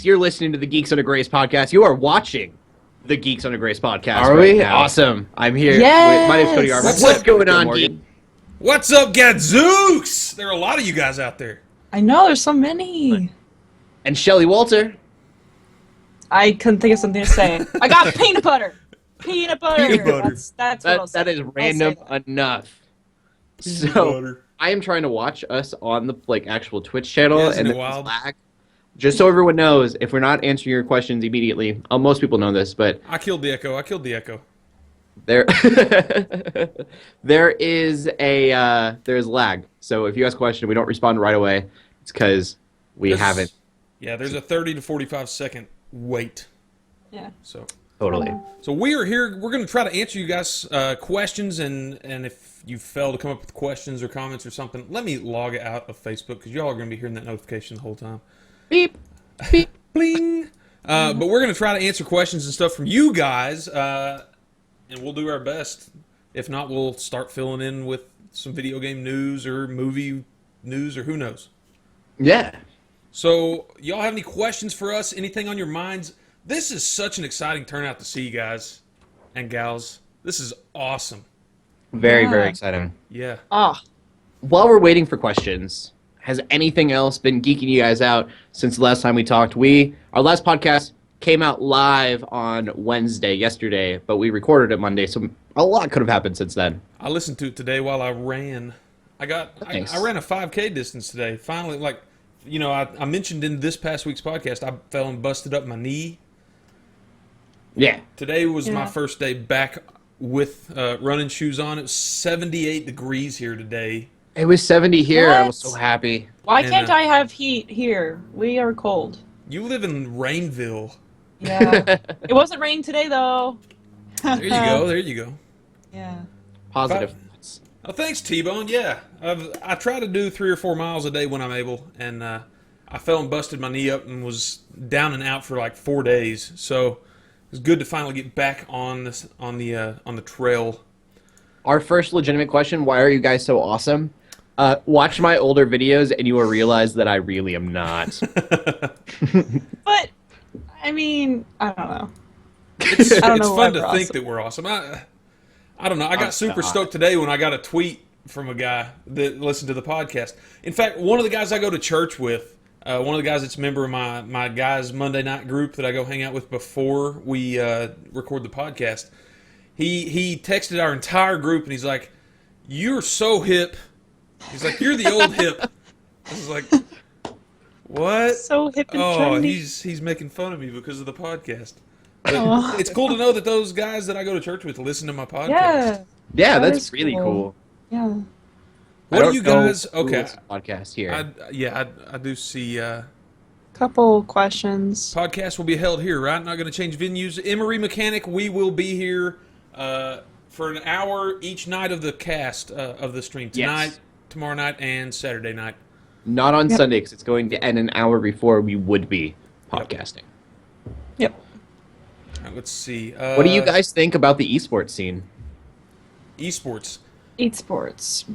Geeks. You're listening to the Geeks Under Grace podcast. You are watching the Geeks Under Grace podcast. Are right we? now. Awesome. I'm here. Yes. My name's Cody Arbor. What's going on, Morgan? What's up, Gadzooks? There are a lot of you guys out there. I know, there's so many. And Shelly Walter. I couldn't think of something to say. I got peanut butter. Peanut butter. Peanut butter. That's what I'll say. That is random enough. So I am trying to watch us on the actual Twitch channel, Yeah, and isn't it there's wild? lag. Just so everyone knows, if we're not answering your questions immediately, most people know this, but I killed the echo. there there's lag. So if you ask a question, we don't respond right away. It's because we haven't. Yeah, there's a 30 to 45 second wait. Yeah. So Totally. we are here. We're going to try to answer you guys' questions, and if you fail to come up with questions or comments or something, let me log out of Facebook because y'all are going to be hearing that notification the whole time. Beep. Beep. Bling. But we're going to try to answer questions and stuff from you guys, and we'll do our best. If not, we'll start filling in with some video game news or movie news or who knows. Yeah. So, y'all have any questions for us? Anything on your minds? This is such an exciting turnout to see, guys and gals. This is awesome. Very, Yeah. very exciting. Yeah. While we're waiting for questions, has anything else been geeking you guys out since the last time we talked? Our last podcast came out live on Wednesday, yesterday, but we recorded it Monday, so a lot could have happened since then. I listened to it today while I ran. Nice. I ran a 5K distance today. Finally, I mentioned in this past week's podcast, I fell and busted up my knee. Yeah. Today was my Yeah. first day back with running shoes on. It was 78 degrees here today. It was 70 here. I What? was so happy. Why And, can't I have heat here? We are cold. You live in Rainville. Yeah. It wasn't raining today, though. There you go. There you go. Yeah. Positive. Oh, thanks, T-Bone. Yeah, I try to do 3 or 4 miles a day when I'm able, and I fell and busted my knee up and was down and out for like 4 days. So it was good to finally get back on the trail. Our first legitimate question, why are you guys so awesome? Watch my older videos and you will realize that I really am not. But, I mean, I don't know. It's I don't know why fun to we're think awesome. that we're awesome. I don't know. I got super stoked today when I got a tweet from a guy that listened to the podcast. In fact, one of the guys I go to church with, one of the guys that's a member of my guys' Monday night group that I go hang out with before we record the podcast, he texted our entire group and he's like, "You're so hip." He's like, "You're the old hip." I was like, "What?" So hip and Oh, trendy. he's making fun of me because of the podcast. But it's cool to know that those guys that I go to church with listen to my podcast. Yeah. Yeah, That that's is really cool. cool. Yeah. I What don't do you know guys? who Okay, listens to podcasts here. I do see. Couple questions. Podcast will be held here, right? Not going to change venues. Emery Mechanic, we will be here for an hour each night of the cast of the stream tonight, Yes. tomorrow night, and Saturday night. Not on Yep. Sunday because it's going to end an hour before we would be podcasting. Yep. All right, let's see. What do you guys think about the esports scene? Esports. Eat sports.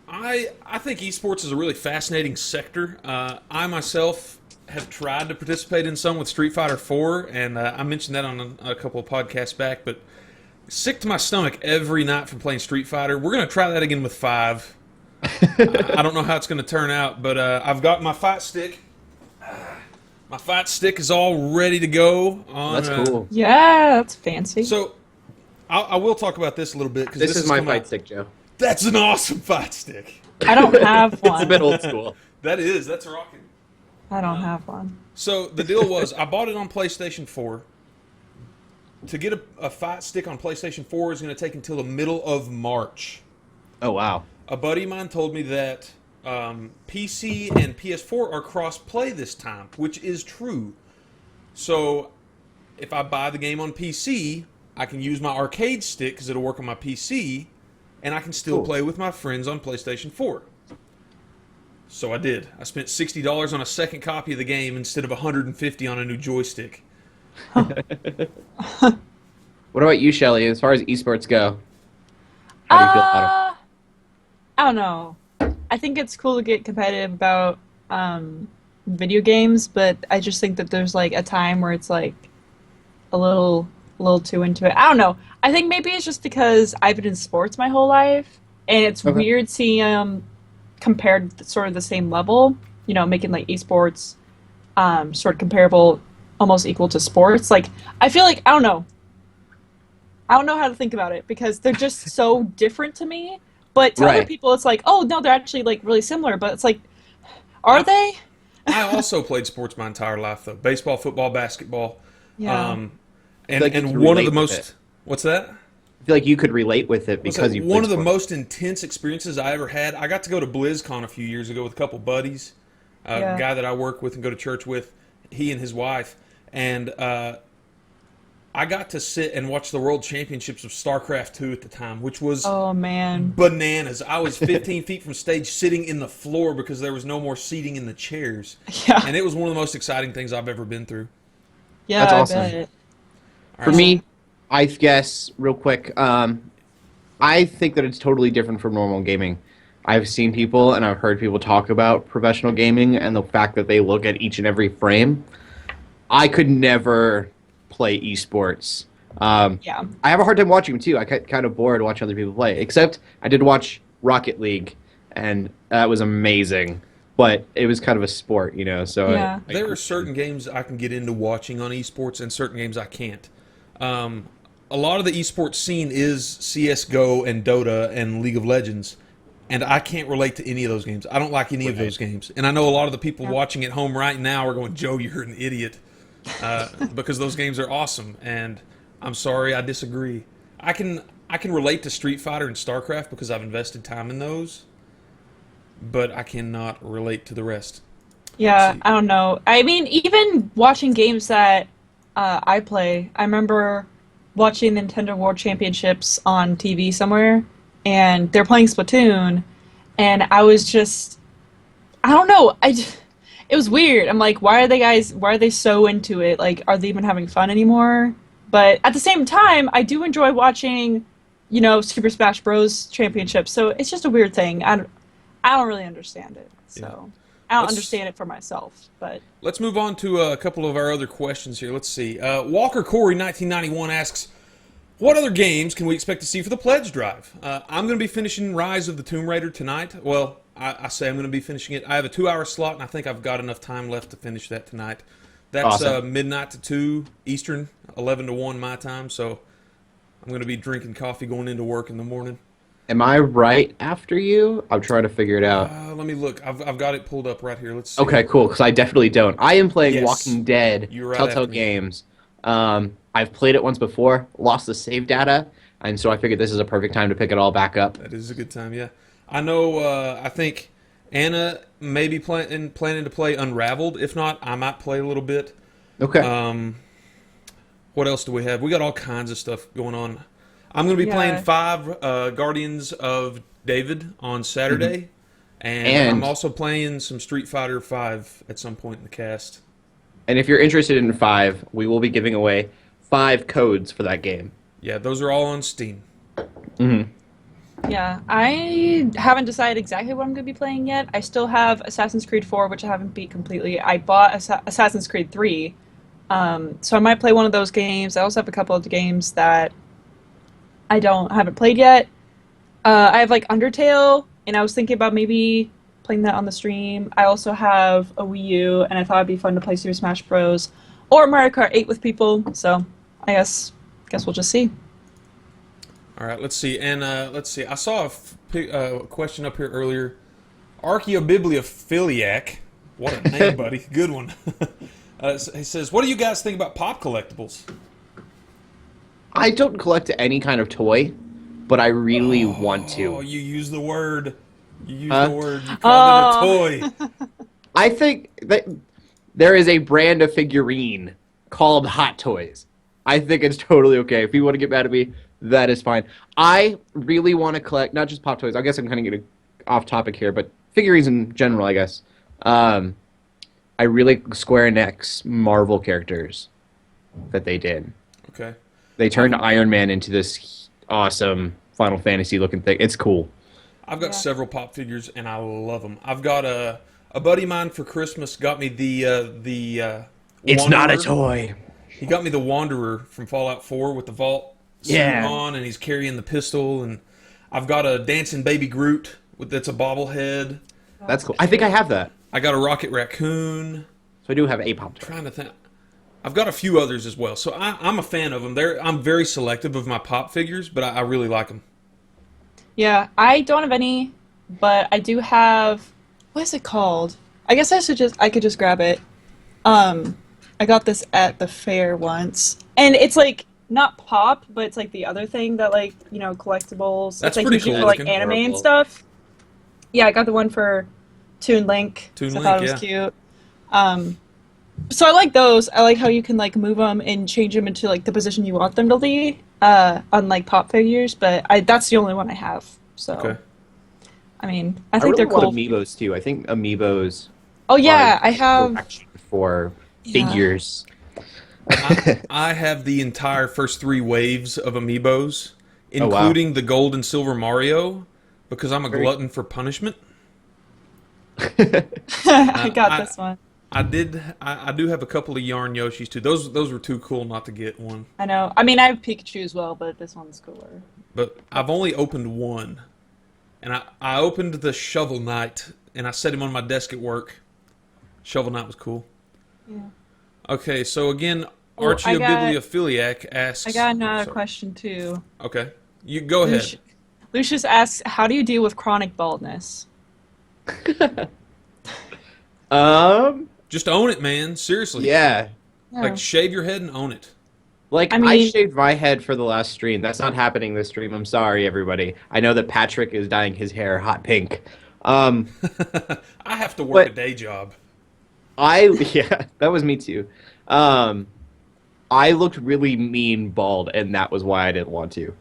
I think esports is a really fascinating sector. I myself have tried to participate in some with Street Fighter 4, and I mentioned that on a couple of podcasts back, but sick to my stomach every night from playing Street Fighter. We're going to try that again with 5. I don't know how it's going to turn out, but I've got my fight stick. My fight stick is all ready to go. That's cool. Yeah, that's fancy. So I will talk about this a little bit. 'Cause This is my come fight out. stick, Joe. That's an awesome fight stick. I don't have one. It's a bit old school. That's rocking. I don't have one. So the deal was, I bought it on PlayStation 4. To get a fight stick on PlayStation 4 is going to take until the middle of March. Oh, wow. A buddy of mine told me that PC and PS4 are cross-play this time, which is true. So if I buy the game on PC, I can use my arcade stick because it'll work on my PC, and I can still Cool. play with my friends on PlayStation 4. So I did. I spent $60 on a second copy of the game instead of $150 on a new joystick. What about you, Shelly, as far as esports go? How do you feel about it? I don't know. I think it's cool to get competitive about video games, but I just think that there's like a time where it's like a little too into it. I don't know. I think maybe it's just because I've been in sports my whole life, and it's Okay. weird seeing compared to sort of the same level. You know, making like esports sort of comparable, almost equal to sports. Like I feel like I don't know. I don't know how to think about it because they're just so different to me. But to other Right. people, it's like, oh no, they're actually like really similar. But it's like, are I, they? I also played sports my entire life, though. Baseball, football, basketball. Yeah. Um, I feel like you and can one of the relate with it. most, what's that? I feel like you could relate with it What's that? because you One played of the sports. most intense experiences I ever had. I got to go to BlizzCon a few years ago with a couple buddies. A Yeah. guy that I work with and go to church with, he and his wife. And I got to sit and watch the World Championships of StarCraft 2 at the time, which was Oh man. bananas. I was 15 feet from stage sitting in the floor because there was no more seating in the chairs. Yeah. And it was one of the most exciting things I've ever been through. Yeah, That's I awesome. bet. All For right, so me, I guess real quick, I think that it's totally different from normal gaming. I've seen people and I've heard people talk about professional gaming and the fact that they look at each and every frame. I could never play esports. Yeah. I have a hard time watching them too. I get kind of bored watching other people play. Except I did watch Rocket League, and that was amazing. But it was kind of a sport, you know. So Yeah. there are certain games I can get into watching on esports and certain games I can't. Um, a lot of the esports scene is CS:GO and Dota and League of Legends, and I can't relate to any of those games. I don't like any of Right. those games, and I know a lot of the people Yeah. watching at home right now are going, "Joe, you're an idiot," because those games are awesome. And I'm sorry, I disagree. I can relate to Street Fighter and StarCraft because I've invested time in those, but I cannot relate to the rest. Let's Yeah, see. I don't know. I mean, even watching games that I play, I remember watching Nintendo World Championships on TV somewhere, and they're playing Splatoon, and I was just, I don't know, it was weird. I'm like, why are they so into it? Like, are they even having fun anymore? But at the same time, I do enjoy watching, Super Smash Bros. Championships, so it's just a weird thing. I don't really understand it, Yeah. so. I don't Let's understand it for myself, but Let's move on to a couple of our other questions here. Let's see. Walker Corey 1991 asks, "What other games can we expect to see for the pledge drive?" I'm going to be finishing Rise of the Tomb Raider tonight. Well, I say I'm going to be finishing it. I have a 2-hour slot, and I think I've got enough time left to finish that tonight. That's Awesome. midnight to 2 Eastern, 11 to 1 my time. So I'm going to be drinking coffee going into work in the morning. Am I right after you? I'm trying to figure it out. Let me look. I've got it pulled up right here. Let's see. Okay, cool. Because I definitely don't. I am playing Yes. Walking Dead, You're right Telltale after me. Games. I've played it once before, lost the save data, and so I figured this is a perfect time to pick it all back up. That is a good time, yeah. I know. I think Anna may be planning to play Unraveled. If not, I might play a little bit. Okay. What else do we have? We got all kinds of stuff going on. I'm going to be Yeah. playing 5 Guardians of David on Saturday, and And- I'm also playing some Street Fighter 5 at some point in the cast. And if you're interested in 5, we will be giving away 5 codes for that game. Yeah, those are all on Steam. yeah, I haven't decided exactly what I'm going to be playing yet. I still have Assassin's Creed 4, which I haven't beat completely. I bought Assassin's Creed 3, so I might play one of those games. I also have a couple of the games that haven't played yet. I have like Undertale, and I was thinking about maybe playing that on the stream. I also have a Wii U, and I thought it'd be fun to play Super Smash Bros. Or Mario Kart 8 with people. So I guess we'll just see. All right, let's see. And let's see. I saw a question up here earlier. Archaeobibliophiliac. What a name, buddy. Good one. He says, "What do you guys think about pop collectibles?" I don't collect any kind of toy, but I really want Oh, to. you use the word. You use Huh? the word. You called it a toy. I think that there is a brand of figurine called Hot Toys. I think it's totally okay. If you want to get mad at me, that is fine. I really want to collect not just Pop Toys. I guess I'm kind of getting off topic here, but figurines in general, I guess. I really like Square Enix Marvel characters that they did. Okay. They turned Iron Man into this awesome Final Fantasy looking thing. It's cool. I've got Yeah. several pop figures, and I love them. I've got a A buddy of mine for Christmas got me the It's not a Wanderer. toy. He got me the Wanderer from Fallout 4 with the vault suit Yeah. on, and he's carrying the pistol. And I've got a dancing baby Groot that's a bobblehead. That's cool. I think I have that. I got a Rocket Raccoon. So I do have a Pop-Tart. Trying to think. I've got a few others as well. So I'm a fan of them. I'm very selective of my pop figures, but I really like them. Yeah, I don't have any, but I do have. What is it called? I guess I could just grab it. I got this at the fair once, and it's like not pop, but it's like the other thing that like collectibles. That's it's like pretty usually cool for like looking. anime and Adorable. stuff. Yeah, I got the one for Toon Link. Toon 'cause I thought Link, it was cute. So I like those. I like how you can like move them and change them into like the position you want them to be. Unlike pop figures, but that's the only one I have. So. Okay. I mean, I I think really they're cool. want amiibos too. I think amiibos Oh yeah, are I have. direction for Yeah. figures. I have the entire first 3 waves of amiibos, Oh, wow. including the gold and silver Mario, because I'm a Very- glutton for punishment. I got this one. I do have a couple of yarn Yoshis too. Those were too cool not to get one. I know. I mean, I have Pikachu as well, but this one's cooler. But I've only opened one. And I opened the Shovel Knight, and I set him on my desk at work. Shovel Knight was cool. Yeah. Okay, so again, Oh, Archie I got- Bibliophiliac asks... I got another sorry. question too. Okay. You go ahead. Lucius asks, "How do you deal with chronic baldness?" Just own it, man. Seriously. Yeah. Like, shave your head and own it. Like, I I mean- shaved my head for the last stream. That's not happening this stream. I'm sorry, everybody. I know that Patrick is dyeing his hair hot pink. I have to work But- a day job. Yeah, that was me too. I looked really mean bald, and that was why I didn't want to.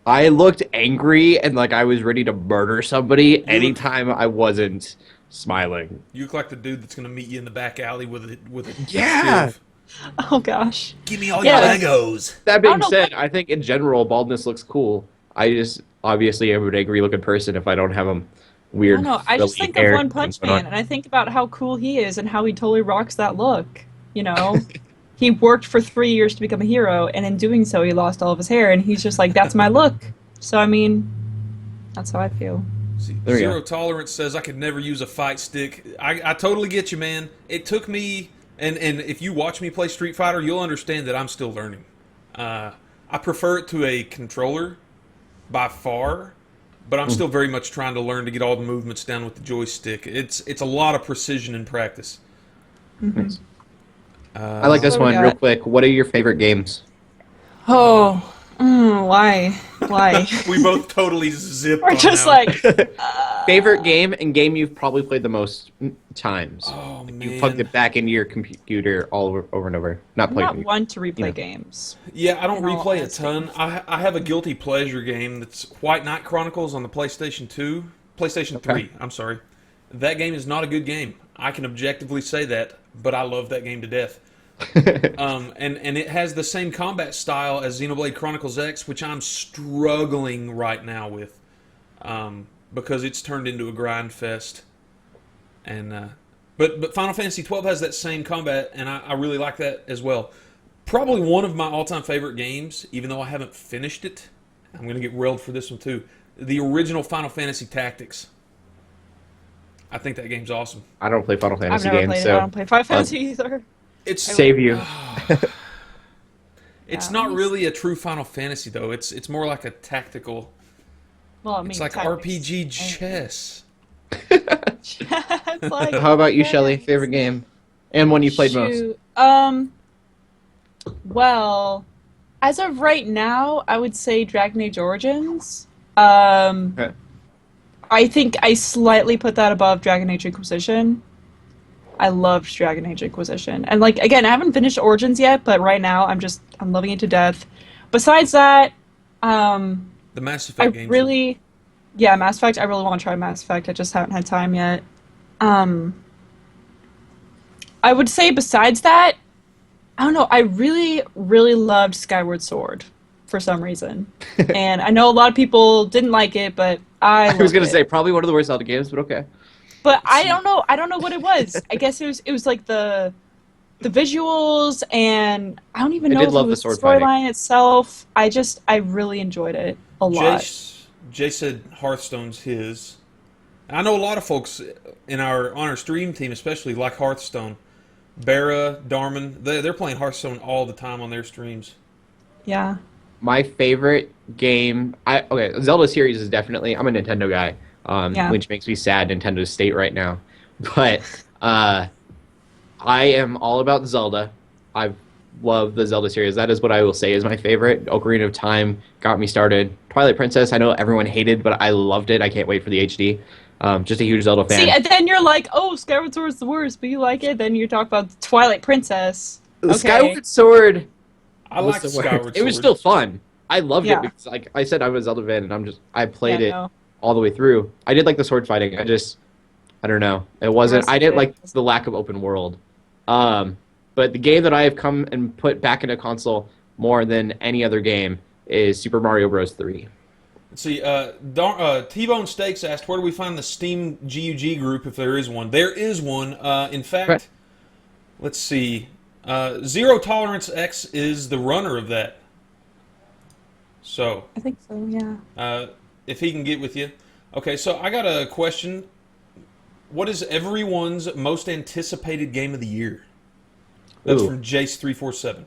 I looked angry and like I was ready to murder somebody anytime I wasn't smiling. You look like the dude that's going to meet you in the back alley with a Yeah. shiv. Oh gosh. Give me all Yeah. your Legos. That being I don't know. said, I think in general baldness looks cool. I just obviously am an angry looking person if I don't have them I weird. don't know. I just frilly think of hair One Punch going on. Man, and I think about how cool he is and how he totally rocks that look. You know, he worked for 3 years to become a hero, and in doing so, he lost all of his hair, and he's just like, "That's my look." So I mean, that's how I feel. There you Zero go. Tolerance says I could never use a fight stick. I totally get you, man. It took me, and if you watch me play Street Fighter, you'll understand that I'm still learning. I prefer it to a controller by far, but I'm still very much trying to learn to get all the movements down with the joystick. It's a lot of precision in practice. Nice. I like this What do we one real got? quick. What are your favorite games? Oh, why? Why? We both totally zipped. We're on just that one. like, Favorite game and game you've probably played the most times. Oh, You man. plugged it back into your computer all over and over. Not I'm plugged not in. one to replay Yeah. games. Yeah, I don't in all replay a honesty. ton. I have a guilty pleasure game that's White Knight Chronicles on the PlayStation 2. PlayStation 3, I'm sorry. That game is not a good game. I can objectively say that, but I love that game to death. And it has the same combat style as Xenoblade Chronicles X, which I'm struggling right now with, because it's turned into a grind fest. And but Final Fantasy 12 has that same combat, and I really like that as well. Probably one of my all-time favorite games, even though I haven't finished it. I'm going to get railed for this one too. The original Final Fantasy Tactics. I think that game's awesome. I don't play Final I've Fantasy never games, played it. I so don't play Final Fantasy either. It's save you. It's Yeah, not let me really a true Final Fantasy though. It's more like a tactical. Well, I mean, It's like tactics. RPG chess. It's like, How about you, yes. Shelly? Favorite game and one you played most? Shoot. Well, as of right now, I would say Dragon Age Origins. Okay. I think I slightly put that above Dragon Age Inquisition. I loved Dragon Age Inquisition. And like again, I haven't finished Origins yet, but right now I'm loving it to death. Besides that, The Mass Effect I games. really Mass Effect, I really want to try Mass Effect. I just haven't had time yet. I would say besides that, I don't know, I really, really loved Skyward Sword for some reason. And I know a lot of people didn't like it, but I I was loved gonna it. say probably one of the worst Zelda games, but okay. but I don't know. I don't know what it was. I guess it was like the visuals, and I don't even know if it was the storyline itself. I really enjoyed it a lot. Jay said Hearthstone's his. I know a lot of folks on our stream team, especially, like Hearthstone. Barra, Darman, they're playing Hearthstone all the time on their streams. Yeah. My favorite game, Zelda series is definitely. I'm a Nintendo guy, which makes me sad. Nintendo's state right now, but I am all about Zelda. I love the Zelda series. That is what I will say is my favorite. Ocarina of Time got me started. Twilight Princess, I know everyone hated, but I loved it. I can't wait for the HD. Just a huge Zelda fan. See, and then you're like, oh, Skyward Sword's the worst, but you like it. Then you talk about Twilight Princess. Okay. Skyward Sword. I like Skyward Sword. It was still fun. I loved it because, like I said, I'm a Zelda fan, and I played it all the way through. I did like the sword fighting. I don't know. It wasn't. I didn't like the lack of open world. But the game that I have come and put back into console more than any other game is Super Mario Bros. 3. Let's see, T-Bone Steaks asked, where do we find the Steam G.U.G group if there is one? There is one. In fact, let's see. Zero Tolerance X is the runner of that. So I think so, yeah. If he can get with you. Okay, so I got a question. What is everyone's most anticipated game of the year? That's from Jace347.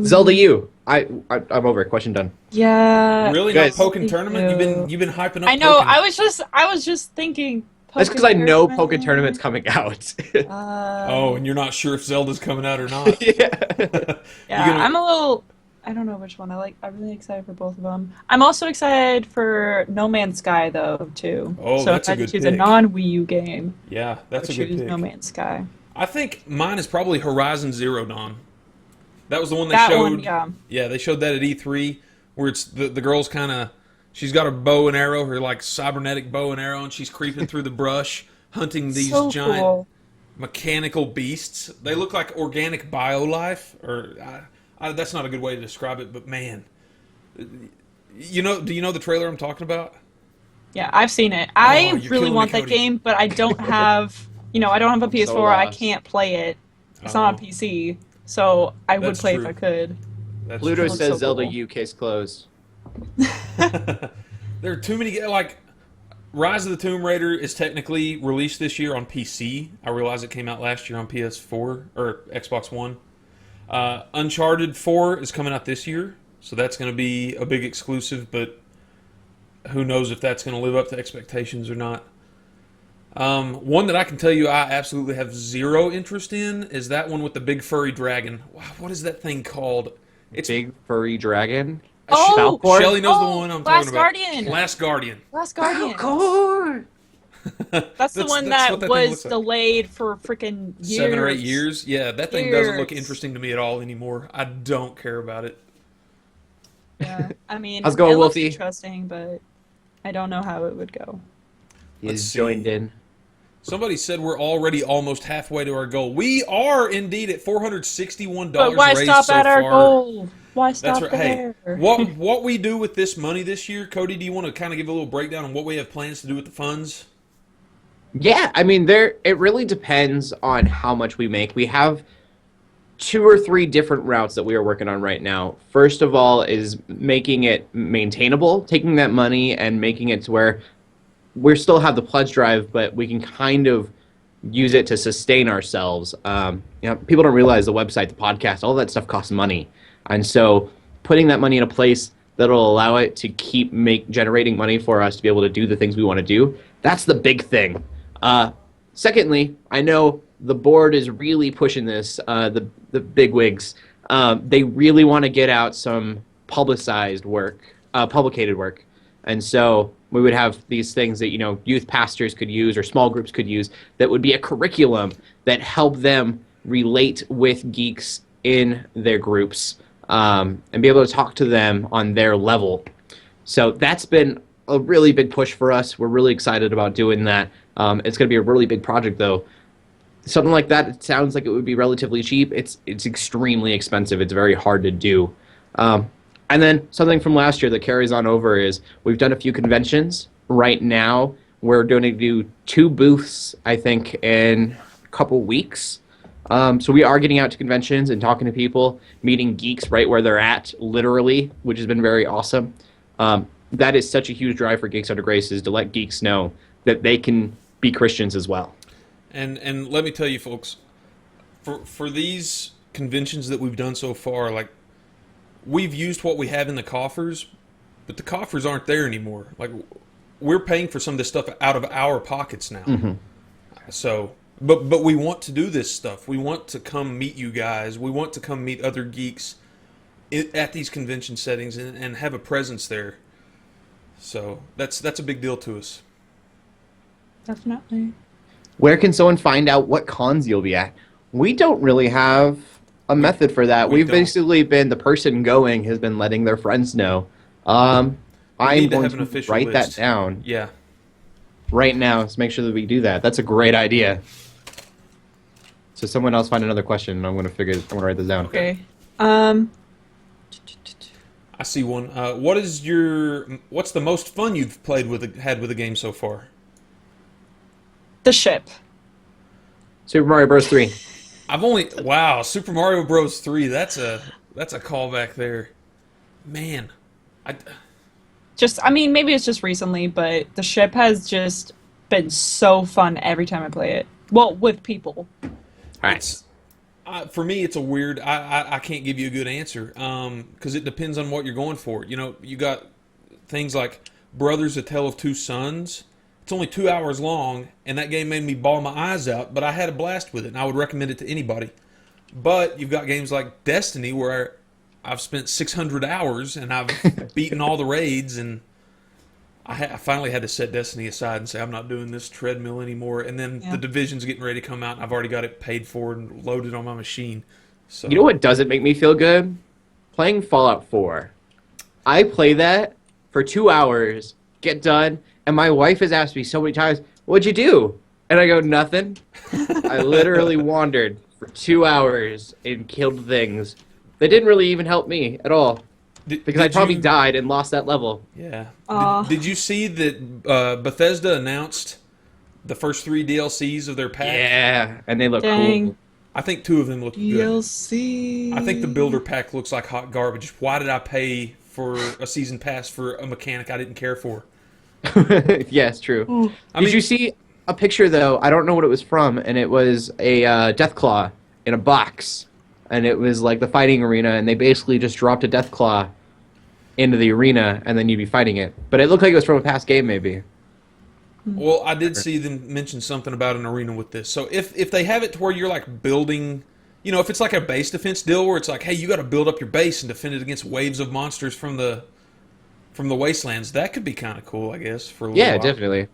Zelda U. I'm over it. Question done. Yeah. Really? Guys, not Pokken Tournament? You've been hyping up. I know. Pokken. I was just thinking. That's because I know Pokken Tournament's coming out. And you're not sure if Zelda's coming out or not. Yeah. I'm a little. I don't know which one I like. I'm really excited for both of them. I'm also excited for No Man's Sky though too. Oh, so that's if a good choose pick. a non-Wii U game. Yeah, that's a good pick. No Man's Sky. I think mine is probably Horizon Zero Dawn. That was the one they That showed. one, yeah. Yeah, they showed that at E3, where it's the girl's kind of, she's got her bow and arrow, her like cybernetic bow and arrow, and she's creeping through the brush, hunting these giant mechanical beasts. They look like organic biolife, or that's not a good way to describe it, but man, do you know the trailer I'm talking about? Yeah, I've seen it. I really want that game, but I don't have, I don't have a PS4. I can't play it. It's not on PC. So I would play if I could. Pluto says Zelda U, case closed. There are too many, like, Rise of the Tomb Raider is technically released this year on PC. I realize it came out last year on PS4 or Xbox One. Uncharted 4 is coming out this year, so that's going to be a big exclusive, but who knows if that's going to live up to expectations or not. One that I can tell you I absolutely have zero interest in is that one with the big furry dragon. Wow, what is that thing called? It's Big Furry Dragon? Shelly knows the one I'm talking about. Last Guardian. Last Guardian. Falcor! That's the one that was delayed for freaking years. 7 or 8 years? Yeah, that thing doesn't look interesting to me at all anymore. I don't care about it. Yeah, I mean, how's it going, it looks Wolfie? interesting, but I don't know how it would go. He's joined in. Somebody said we're already almost halfway to our goal. We are indeed at $461 but why raised stop so at our far. goal? Why stop That's right. there? Hey, what we do with this money this year, Cody? Do you want to kind of give a little breakdown on what we have plans to do with the funds? Yeah, I mean, it really depends on how much we make. We have 2 or 3 different routes that we are working on right now. First of all is making it maintainable, taking that money and making it to where we still have the pledge drive, but we can kind of use it to sustain ourselves. People don't realize the website, the podcast, all that stuff costs money. And so putting that money in a place that'll allow it to keep generating money for us to be able to do the things we want to do, that's the big thing. Secondly, I know the board is really pushing this, the bigwigs. They really want to get out some publicated work. And so we would have these things that, youth pastors could use or small groups could use that would be a curriculum that help them relate with geeks in their groups and be able to talk to them on their level. So that's been a really big push for us. We're really excited about doing that. It's going to be a really big project, though. Something like that, it sounds like it would be relatively cheap. It's extremely expensive. It's very hard to do. And then something from last year that carries on over is we've done a few conventions. Right now, We're going to do 2 booths, I think, in a couple weeks. So we are getting out to conventions and talking to people, meeting geeks right where they're at, literally, which has been very awesome. That is such a huge drive for Geeks Under Grace, is to let geeks know that they can be Christians as well. And let me tell you, folks, for these conventions that we've done so far, like, we've used what we have in the coffers, but the coffers aren't there anymore. Like, we're paying for some of this stuff out of our pockets now. Mm-hmm. So, but we want to do this stuff. We want to come meet you guys. We want to come meet other geeks at these convention settings and have a presence there. So that's a big deal to us. Definitely. Where can someone find out what cons you'll be at? We don't really have a method for that. We've basically been, the person going has been letting their friends know. I'm going to write that down. Yeah. Right now, let's make sure that we do that. That's a great idea. So someone else find another question, and I'm going to write this down. Okay. I see one. What's the most fun you've had with a game so far? The ship. Super Mario Bros. 3. Wow, Super Mario Bros. 3. That's a callback there, man. Maybe it's just recently, but the ship has just been so fun every time I play it. Well, with people. All right. For me, it's a weird. I can't give you a good answer because it depends on what you're going for. You know, you got things like Brothers: A Tale of Two Sons. It's only 2 hours long, and that game made me bawl my eyes out, but I had a blast with it, and I would recommend it to anybody. But you've got games like Destiny, where I've spent 600 hours, and I've beaten all the raids, and I finally had to set Destiny aside and say, I'm not doing this treadmill anymore. And then The Division's getting ready to come out, and I've already got it paid for and loaded on my machine. So, you know what doesn't make me feel good? Playing Fallout 4. I play that for 2 hours, get done, and my wife has asked me so many times, what'd you do? And I go, nothing. I literally wandered for 2 hours and killed things that didn't really even help me at all. Because I probably died and lost that level. Yeah. Did you see that Bethesda announced the first 3 DLCs of their pack? Yeah, and they look cool. I think 2 of them look good. DLC. I think the builder pack looks like hot garbage. Why did I pay for a season pass for a mechanic I didn't care for? Yeah, it's true. Did you see a picture, though? I don't know what it was from, and it was a Deathclaw in a box. And it was like the fighting arena, and they basically just dropped a Deathclaw into the arena, and then you'd be fighting it. But it looked like it was from a past game, maybe. Well, I did see them mention something about an arena with this. So if they have it to where you're like building, you know, if it's like a base defense deal where it's like, hey, you got to build up your base and defend it against waves of monsters from the wastelands, that could be kind of cool, I guess. For a little while. Definitely.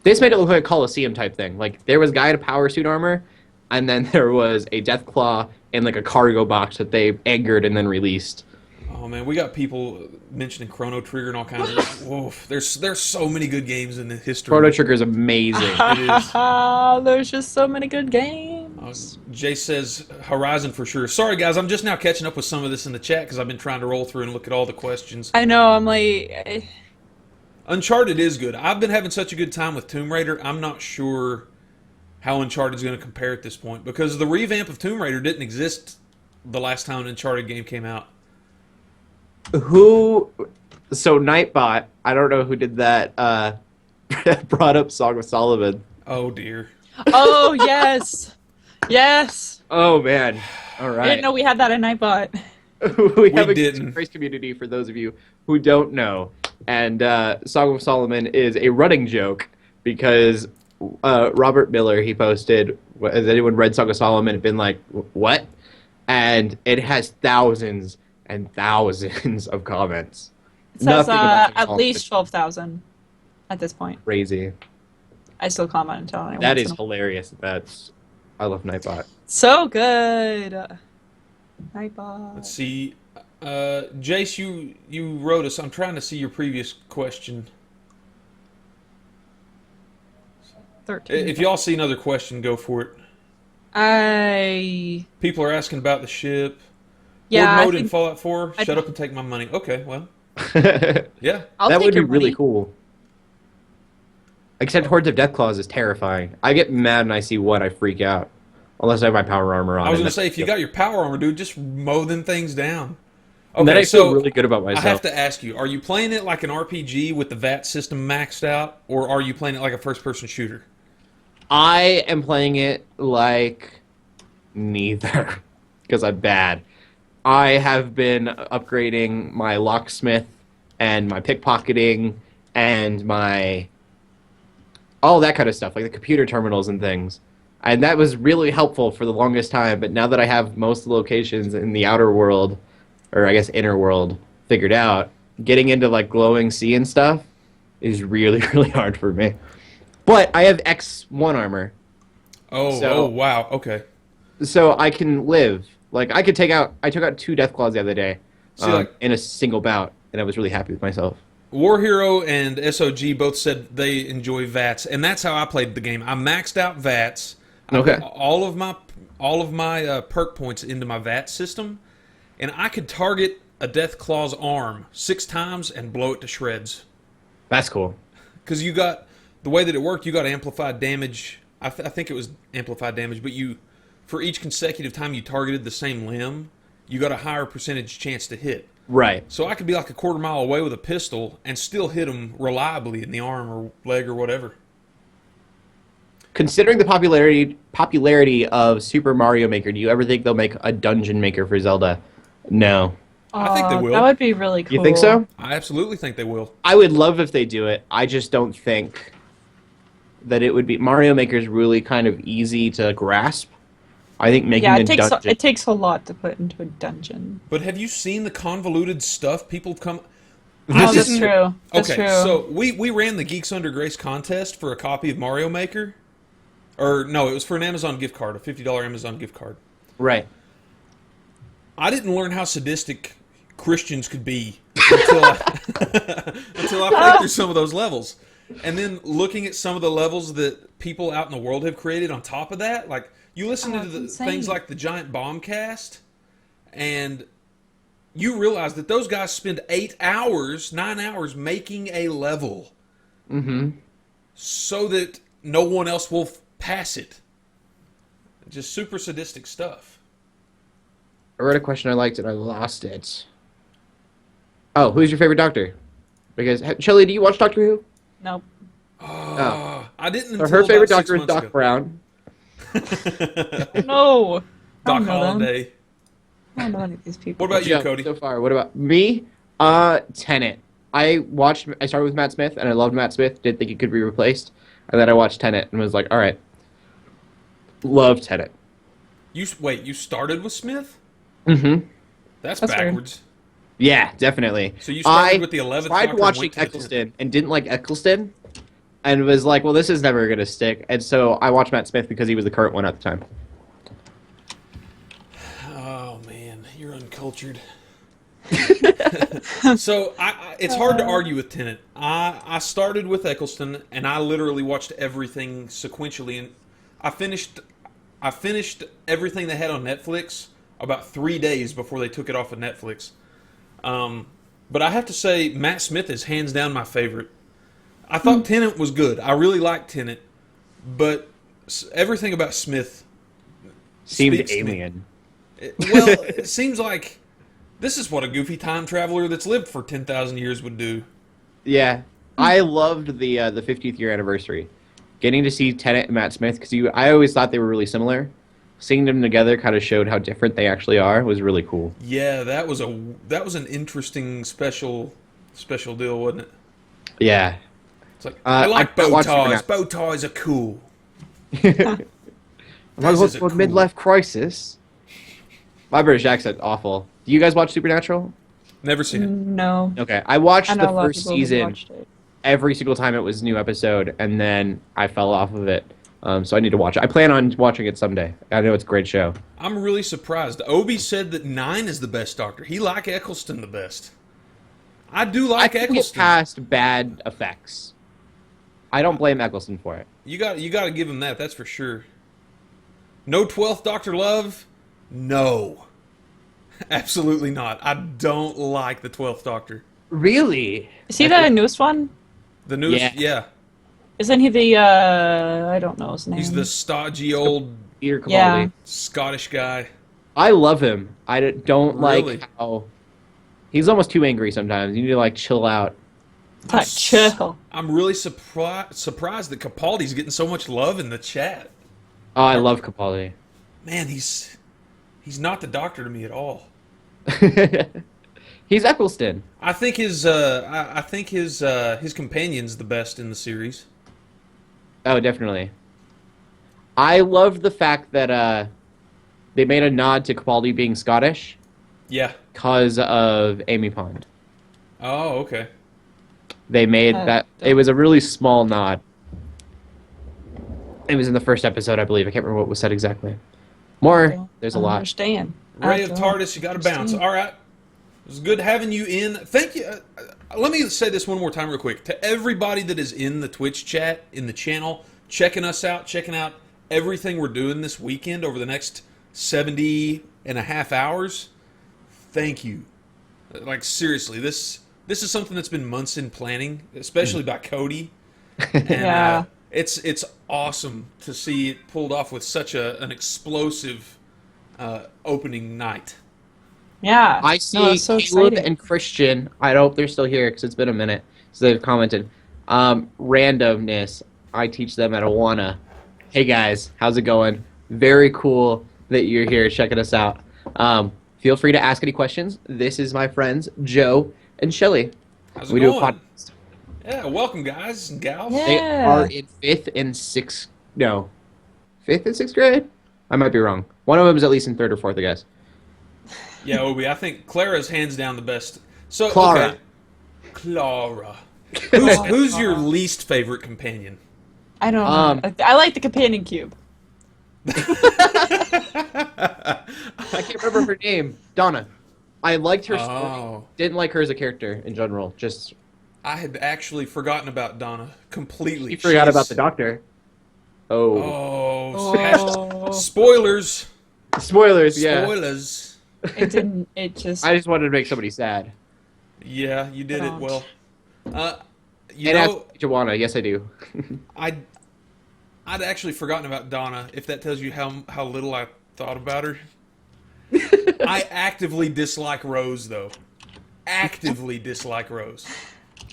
They just made it look like a Coliseum type thing. Like there was a guy in a power suit armor, and then there was a Deathclaw in like a cargo box that they angered and then released. Oh man, we got people mentioning Chrono Trigger and all kinds of. Whoa, there's so many good games in the history. Chrono Trigger is amazing. It is. There's just so many good games. Jay says Horizon for sure. Sorry guys, I'm just now catching up with some of this in the chat because I've been trying to roll through and look at all the questions. I know. I'm like. Uncharted is good. I've been having such a good time with Tomb Raider. I'm not sure how Uncharted is going to compare at this point because the revamp of Tomb Raider didn't exist the last time an Uncharted game came out. So Nightbot, I don't know who did that, brought up Song of Solomon. Oh dear. Oh yes. Yes. Oh man. All right. I didn't know we had that in Nightbot. we have a didn't. Grace community for those of you who don't know. And Song of Solomon is a running joke because Robert Miller, he posted, has anyone read Song of Solomon and been like, what? And it has thousands and thousands of comments. It says at least 12,000 at this point. Crazy. I still comment until anyone. That is hilarious. I love Nightbot. So good. Nightbot. Let's see. Jace, you wrote us. I'm trying to see your previous question. 13. If y'all see another question, go for it. People are asking about the ship. Yeah, Horde mode in Fallout 4. Shut up and take my money. Okay, well. Yeah. That would be really cool. Except Hordes of Deathclaws is terrifying. I get mad and I see one, I freak out. Unless I have my power armor on. I was going to say, if you got your power armor, dude, just mow them things down. And then I feel really good about myself. I have to ask you, are you playing it like an RPG with the VAT system maxed out, or are you playing it like a first-person shooter? I am playing it like neither, because I'm bad. I have been upgrading my locksmith and my pickpocketing and my all that kind of stuff, like the computer terminals and things. And that was really helpful for the longest time, but now that I have most of the locations in the outer world, or I guess inner world, figured out, getting into like glowing sea and stuff is really, really hard for me. But I have X1 armor. Oh, wow, okay. So I can live. Like, I took out 2 Deathclaws the other day in a single bout, and I was really happy with myself. War Hero and SOG both said they enjoy VATS, and that's how I played the game. I maxed out VATS. I put all of my perk points into my VATS system, and I could target a Deathclaw's arm 6 times and blow it to shreds. That's cool. Because you got the way that it worked, you got amplified damage. I think it was amplified damage, but for each consecutive time you targeted the same limb, you got a higher percentage chance to hit. Right. So I could be like a quarter mile away with a pistol and still hit them reliably in the arm or leg or whatever. Considering the popularity of Super Mario Maker, do you ever think they'll make a dungeon maker for Zelda? No. I think they will. That would be really cool. You think so? I absolutely think they will. I would love if they do it. I just don't think that it would be... Mario Maker is really kind of easy to grasp. I think making a dungeon... it takes a lot to put into a dungeon. But have you seen the convoluted stuff people come... Oh, that's true. Okay, so we ran the Geeks Under Grace contest for a copy of Mario Maker. Or, no, it was for an Amazon gift card, a $50 Amazon gift card. Right. I didn't learn how sadistic Christians could be until I played through some of those levels. And then looking at some of the levels that people out in the world have created on top of that, like, you listen to the things like the Giant Bombcast, and you realize that those guys spend 9 hours making a level. Mm-hmm. So that no one else will pass it. Just super sadistic stuff. I read a question I liked and I lost it. Oh, who's your favorite Doctor? Because, Shelly, do you watch Doctor Who? Nope. I didn't. So her favorite Doctor is Doc Brown. No. Doc Holliday. I don't know any of these people. What about you, Cody? So far, what about me? Tenet. I started with Matt Smith, and I loved Matt Smith. Didn't think he could be replaced. And then I watched Tenet and was like, all right. Love Tenet. You started with Smith? Mm-hmm. That's backwards. Weird. Yeah, definitely. So you started with the 11th Doctor. I tried watching and went to Eccleston and didn't like Eccleston, and was like, well, this is never going to stick. And so I watched Matt Smith because he was the current one at the time. Oh, man. You're uncultured. So it's hard to argue with Tenet. I started with Eccleston, and I literally watched everything sequentially, and I finished everything they had on Netflix about 3 days before they took it off of Netflix. But I have to say, Matt Smith is hands down my favorite. I thought Tenet was good. I really liked Tenet, but everything about Smith seemed alien. It seems like this is what a goofy time traveler that's lived for 10,000 years would do. Yeah, I loved the 50th year anniversary. Getting to see Tenet and Matt Smith, because I always thought they were really similar. Seeing them together kind of showed how different they actually are. Was really cool. Yeah, that was an interesting special deal, wasn't it? Yeah. It's like I like bow ties. Bow ties are cool. Am I going for a midlife crisis? My British accent's awful. Do you guys watch Supernatural? Never seen it. No. Okay, I watched the a lot of first people who season watched it. every single time it was a new episode, and then I fell off of it. So I need to watch it. I plan on watching it someday. I know it's a great show. I'm really surprised. Obi said that 9 is the best Doctor. He liked Eccleston the best. I do like Eccleston. Eccleston. Past bad effects. I don't blame Eccleston for it. You got to give him that. That's for sure. No 12th Doctor love? No. Absolutely not. I don't like the 12th Doctor. Really? Is he the newest one? The newest, yeah. Isn't he the, I don't know his name. He's the stodgy old Peter Capaldi. Yeah. Scottish guy. I love him. Don't Really? like how he's almost too angry sometimes. You need to like chill out. Like, chill. I'm really surprised that Capaldi's getting so much love in the chat. Oh, I love Capaldi. Man, he's not the Doctor to me at all. He's Eccleston. I think his companion's the best in the series. Oh, definitely. I love the fact that they made a nod to Capaldi being Scottish Yeah. because of Amy Pond. Oh, okay. They made that. It was a really small nod. It was in the first episode, I believe. I can't remember what was said exactly. More. There's a lot. Understand. Ray of TARDIS, you got to bounce. All right. It was good having you in. Thank you. Let me say this one more time real quick. To everybody that is in the Twitch chat, in the channel, checking us out, checking out everything we're doing this weekend over the next 70 and a half hours, thank you. Like, seriously, this is something that's been months in planning, especially by Cody. And, Yeah. It's awesome to see it pulled off with such an explosive opening night. Yeah. I see No, it's so Caleb exciting. and Christian. I hope they're still here because it's been a minute. So they've commented. Randomness. I teach them at Awana. Hey guys, how's it going? Very cool that you're here checking us out. Feel free to ask any questions. This is my friends Joe and Shelly. How's it We going? do a podcast. Yeah, welcome guys and gals. Yeah. They are in fifth and sixth grade. I might be wrong. One of them is at least in third or fourth, I guess. Yeah, Obi, I think Clara's hands down the best. So Clara. Okay. Clara. Who's your least favorite companion? I don't know. I like the companion cube. I can't remember her name. Donna. I liked her story. Oh. Didn't like her as a character in general. Just I had actually forgotten about Donna completely. you forgot She's- about the doctor. Oh. Oh. Spoilers. Spoilers, yeah. Spoilers. It didn't. It just. I just wanted to make somebody sad. Yeah, you did it Don't. well. You And know, ask Joanna, yes I do. I'd actually forgotten about Donna, if that tells you how little I thought about her. I actively dislike Rose, though. Actively dislike Rose.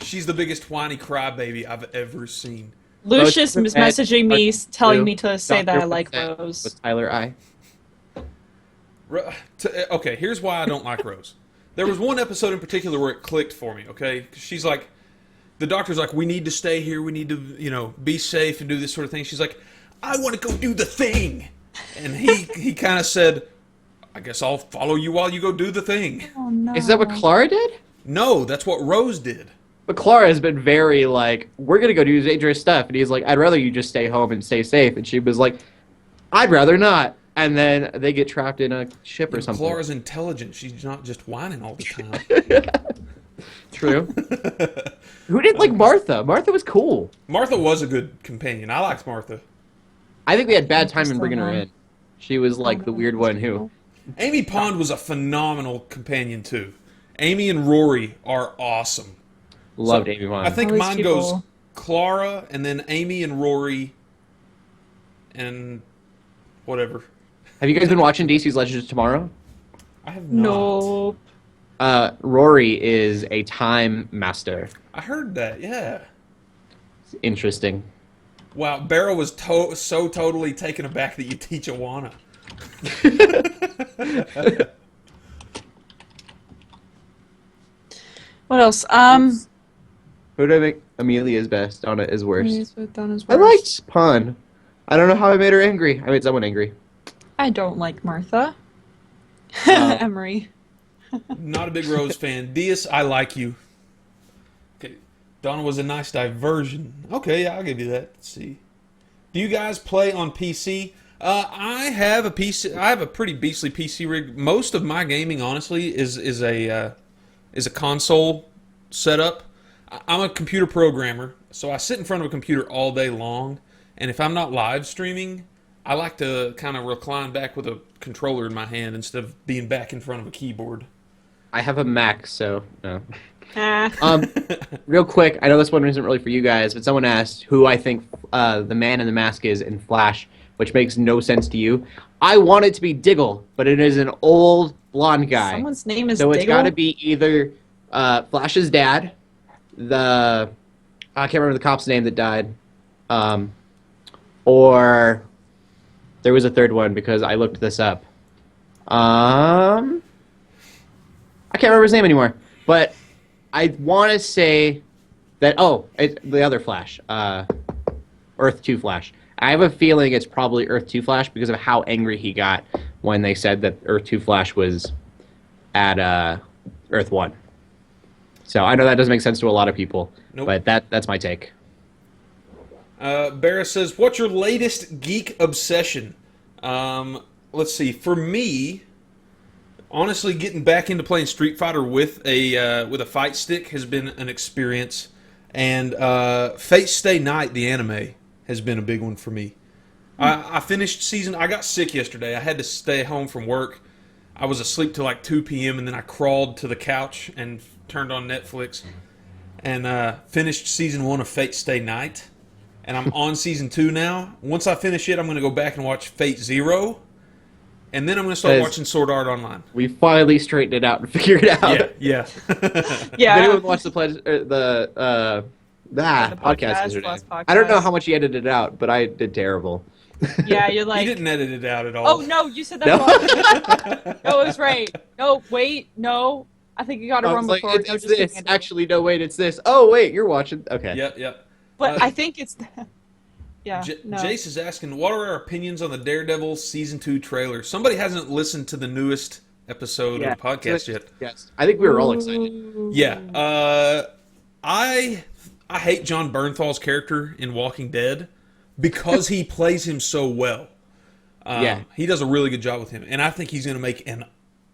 She's the biggest whiny crybaby I've ever seen. Lucius Rose was messaging me, telling me to say that I Dr. like Percent Rose. Was Tyler I? Okay, here's why I don't like Rose. There was one episode in particular where it clicked for me, okay? 'Cause she's like, the doctor's like, we need to stay here, we need to, be safe and do this sort of thing. She's like, I want to go do the thing. And he kind of said, I guess I'll follow you while you go do the thing. Oh no. Is that what Clara did? No, that's what Rose did. But Clara has been very like, we're gonna go do dangerous stuff, and he's like, I'd rather you just stay home and stay safe. And she was like, I'd rather not. And then they get trapped in a ship or something. Clara's intelligent. She's not just whining all the time. True. Who didn't like Martha? Martha was cool. Martha was a good companion. I liked Martha. I think we had bad time in Still bringing her not. in. She was like the weird one who. Amy Pond was a phenomenal companion, too. Amy and Rory are awesome. Loved So, Amy Pond. I think All these mine goes people- Clara, and then Amy and Rory, and whatever. Have you guys been watching DC's Legends of Tomorrow? I have not. No. Rory is a time master. I heard that, yeah. It's interesting. Wow, Barrow was so totally taken aback that you teach Awana. What else? Who do I make Amelia's best? Donna is worst. Donna's I worst. liked Pun. I don't know how I made her angry. I made someone angry. I don't like Martha. Oh. Emery. Not a big Rose fan. Diaz, I like you. Okay, Donna was a nice diversion. Okay, I'll give you that. Let's see. Do you guys play on PC? I have a PC. I have a pretty beastly PC rig. Most of my gaming, honestly, is a console setup. I'm a computer programmer, so I sit in front of a computer all day long. And if I'm not live streaming, I like to kind of recline back with a controller in my hand instead of being back in front of a keyboard. I have a Mac, so no. Ah. Real quick, I know this one isn't really for you guys, but someone asked who I think the man in the mask is in Flash, which makes no sense to you. I want it to be Diggle, but it is an old blonde guy. Someone's name is So it's Diggle? got to be either Flash's dad, I can't remember the cop's name that died, or there was a third one because I looked this up. I can't remember his name anymore, but I want to say that it's the other Flash, Earth 2 Flash. I have a feeling it's probably Earth 2 Flash because of how angry he got when they said that Earth 2 Flash was at Earth 1. So I know that doesn't make sense to a lot of people, Nope. but that's my take. Barra says, "What's your latest geek obsession?" Let's see. For me, honestly, getting back into playing Street Fighter with a fight stick has been an experience, and Fate Stay Night, the anime, has been a big one for me. I finished season. I got sick yesterday. I had to stay home from work. I was asleep till like 2 p.m. and then I crawled to the couch and turned on Netflix and finished season 1 of Fate Stay Night. And I'm on season 2 now. Once I finish it, I'm going to go back and watch Fate Zero. And then I'm going to start watching Sword Art Online. We finally straightened it out and figured it out. Yeah. Yeah. If anyone watched the podcast yesterday, last podcast. I don't know how much he edited it out, but I did terrible. Yeah, you're He like, didn't edit it out at all. oh no, you said that No. wrong. No, it was right. No, wait, no. I think you got it I wrong was like, before. it's No, just this. kidding, I didn't. Actually, no, wait, it's this. Oh, wait, you're watching. Okay. Yep. But I think it's. Yeah. No. Jace is asking, what are our opinions on the Daredevil Season 2 trailer? Somebody hasn't listened to the newest episode of the podcast yet. Yes. I think we were all excited. Yeah. I hate John Bernthal's character in Walking Dead because he plays him so well. Yeah. He does a really good job with him. And I think he's going to make an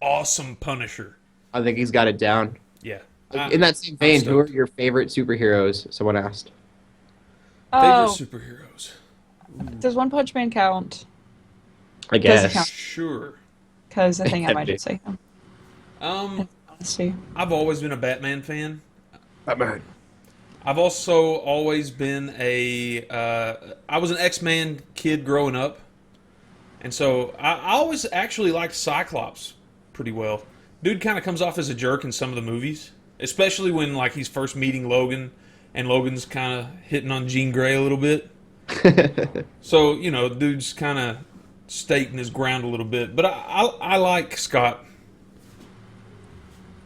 awesome Punisher. I think he's got it down. Yeah. In that same vein, who are stoked. your favorite superheroes? Someone asked. Oh, Favorite superheroes? does One Punch Man count? I Does it guess. count? Sure. Because I think I might Maybe. just say him. Honesty. I've always been a Batman fan. Batman. I've also always been I was an X-Man kid growing up. And so I always actually liked Cyclops pretty well. Dude kind of comes off as a jerk in some of the movies. Especially when like he's first meeting Logan and Logan's kind of hitting on Jean Grey a little bit. So, dude's kind of staking his ground a little bit. But I like Scott.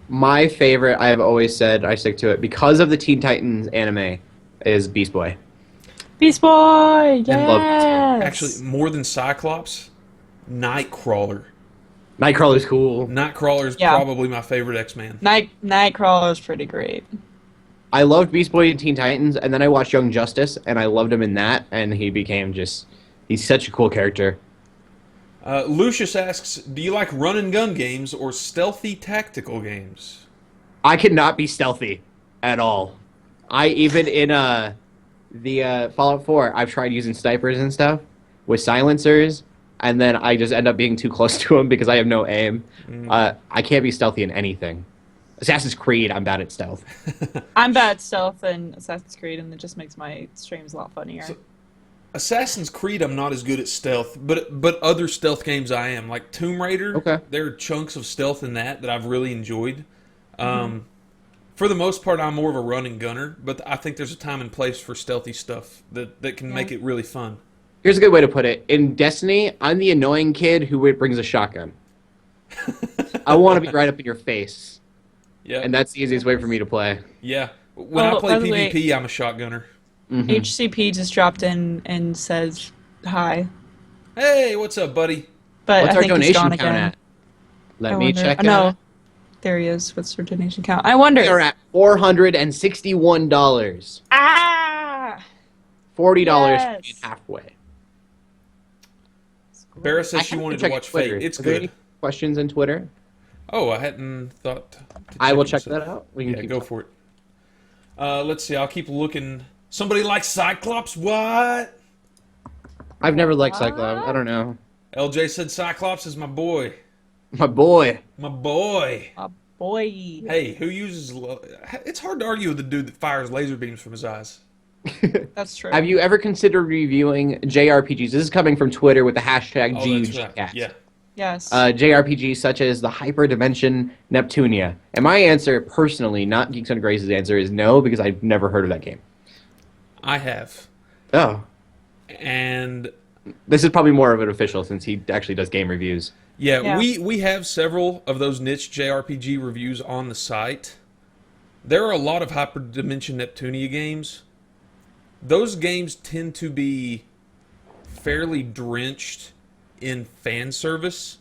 My favorite, I have always said, I stick to it, because of the Teen Titans anime, is Beast Boy. Beast Boy! Yes! love Beast Boy. Actually, more than Cyclops, Nightcrawler. Nightcrawler's cool. Nightcrawler's Yeah. probably my favorite X-Man. Nightcrawler is pretty great. I loved Beast Boy and Teen Titans, and then I watched Young Justice, and I loved him in that, and he became he's such a cool character. Lucius asks, do you like run-and-gun games or stealthy tactical games? I could not be stealthy at all. Even in the Fallout 4, I've tried using snipers and stuff with silencers, and then I just end up being too close to them because I have no aim. I can't be stealthy in anything. Assassin's Creed, I'm bad at stealth. I'm bad at stealth in Assassin's Creed, and it just makes my streams a lot funnier. Assassin's Creed, I'm not as good at stealth, but other stealth games I am. Like Tomb Raider, Okay. There are chunks of stealth in that I've really enjoyed. For the most part, I'm more of a running gunner, but I think there's a time and place for stealthy stuff that can make it really fun. Here's a good way to put it. In Destiny, I'm the annoying kid who brings a shotgun. I want to be right up in your face. Yeah, And that's the easiest way for me to play. yeah. When I play by the way- PvP, I'm a shotgunner. HCP just dropped in and says hi. Hey, what's up, buddy? But What's I our think he's donation gone count again. at? Let I me wonder- check no. it. There he is. What's your donation count? I wonder. We're at $461. Ah! $40 Yes. for being halfway. Barra says I she have wanted to check watch Twitter. Fate. It's Are there good. any questions in Twitter? Oh, I hadn't thought. I will it check myself. that out. We can Yeah, keep go talking. for it. Let's see. I'll keep looking. Somebody likes Cyclops? What? I've never liked Cyclops. I don't know. LJ said Cyclops is my boy. My boy. My boy. A boy. Hey, who uses? It's hard to argue with the dude that fires laser beams from his eyes. That's true. Have you ever considered reviewing JRPGs? This is coming from Twitter with the hashtag Oh, that's G.U.G. right. Yeah. Yes. JRPGs such as the Hyperdimension Neptunia. And my answer, personally, not Geeks Under Grace's answer, is no, because I've never heard of that game. I have. Oh. And this is probably more of an official since he actually does game reviews. yeah, we have several of those niche JRPG reviews on the site. There are a lot of Hyperdimension Neptunia games. Those games tend to be fairly drenched in fan service,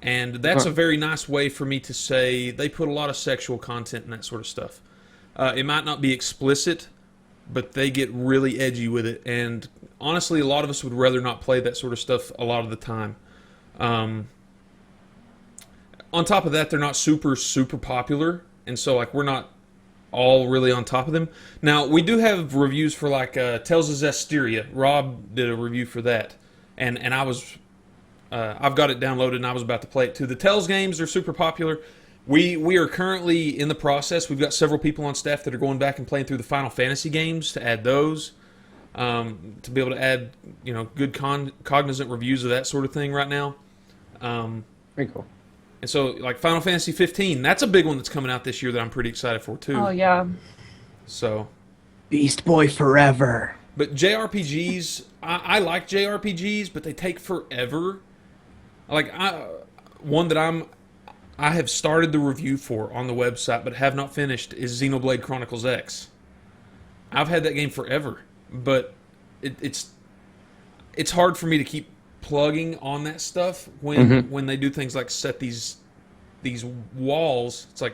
and that's a very nice way for me to say they put a lot of sexual content and that sort of stuff. It might not be explicit, but they get really edgy with it, and honestly, a lot of us would rather not play that sort of stuff a lot of the time. On top of that, they're not super popular, and so like we're not all really on top of them. Now, we do have reviews for like Tales of Zestiria. Rob did a review for that, and I was I've got it downloaded and I was about to play it too. The Tales games are super popular. We are currently in the process. We've got several people on staff that are going back and playing through the Final Fantasy games to add those, to be able to add good cognizant reviews of that sort of thing right now. Very cool. And so, like Final Fantasy 15, that's a big one that's coming out this year that I'm pretty excited for too. Oh yeah. So, Beast Boy Forever. but JRPGs, I like JRPGs, but they take forever. Like one that I have started the review for on the website, but have not finished is Xenoblade Chronicles X. I've had that game forever, but it's hard for me to keep plugging on that stuff when they do things like set these walls. It's like,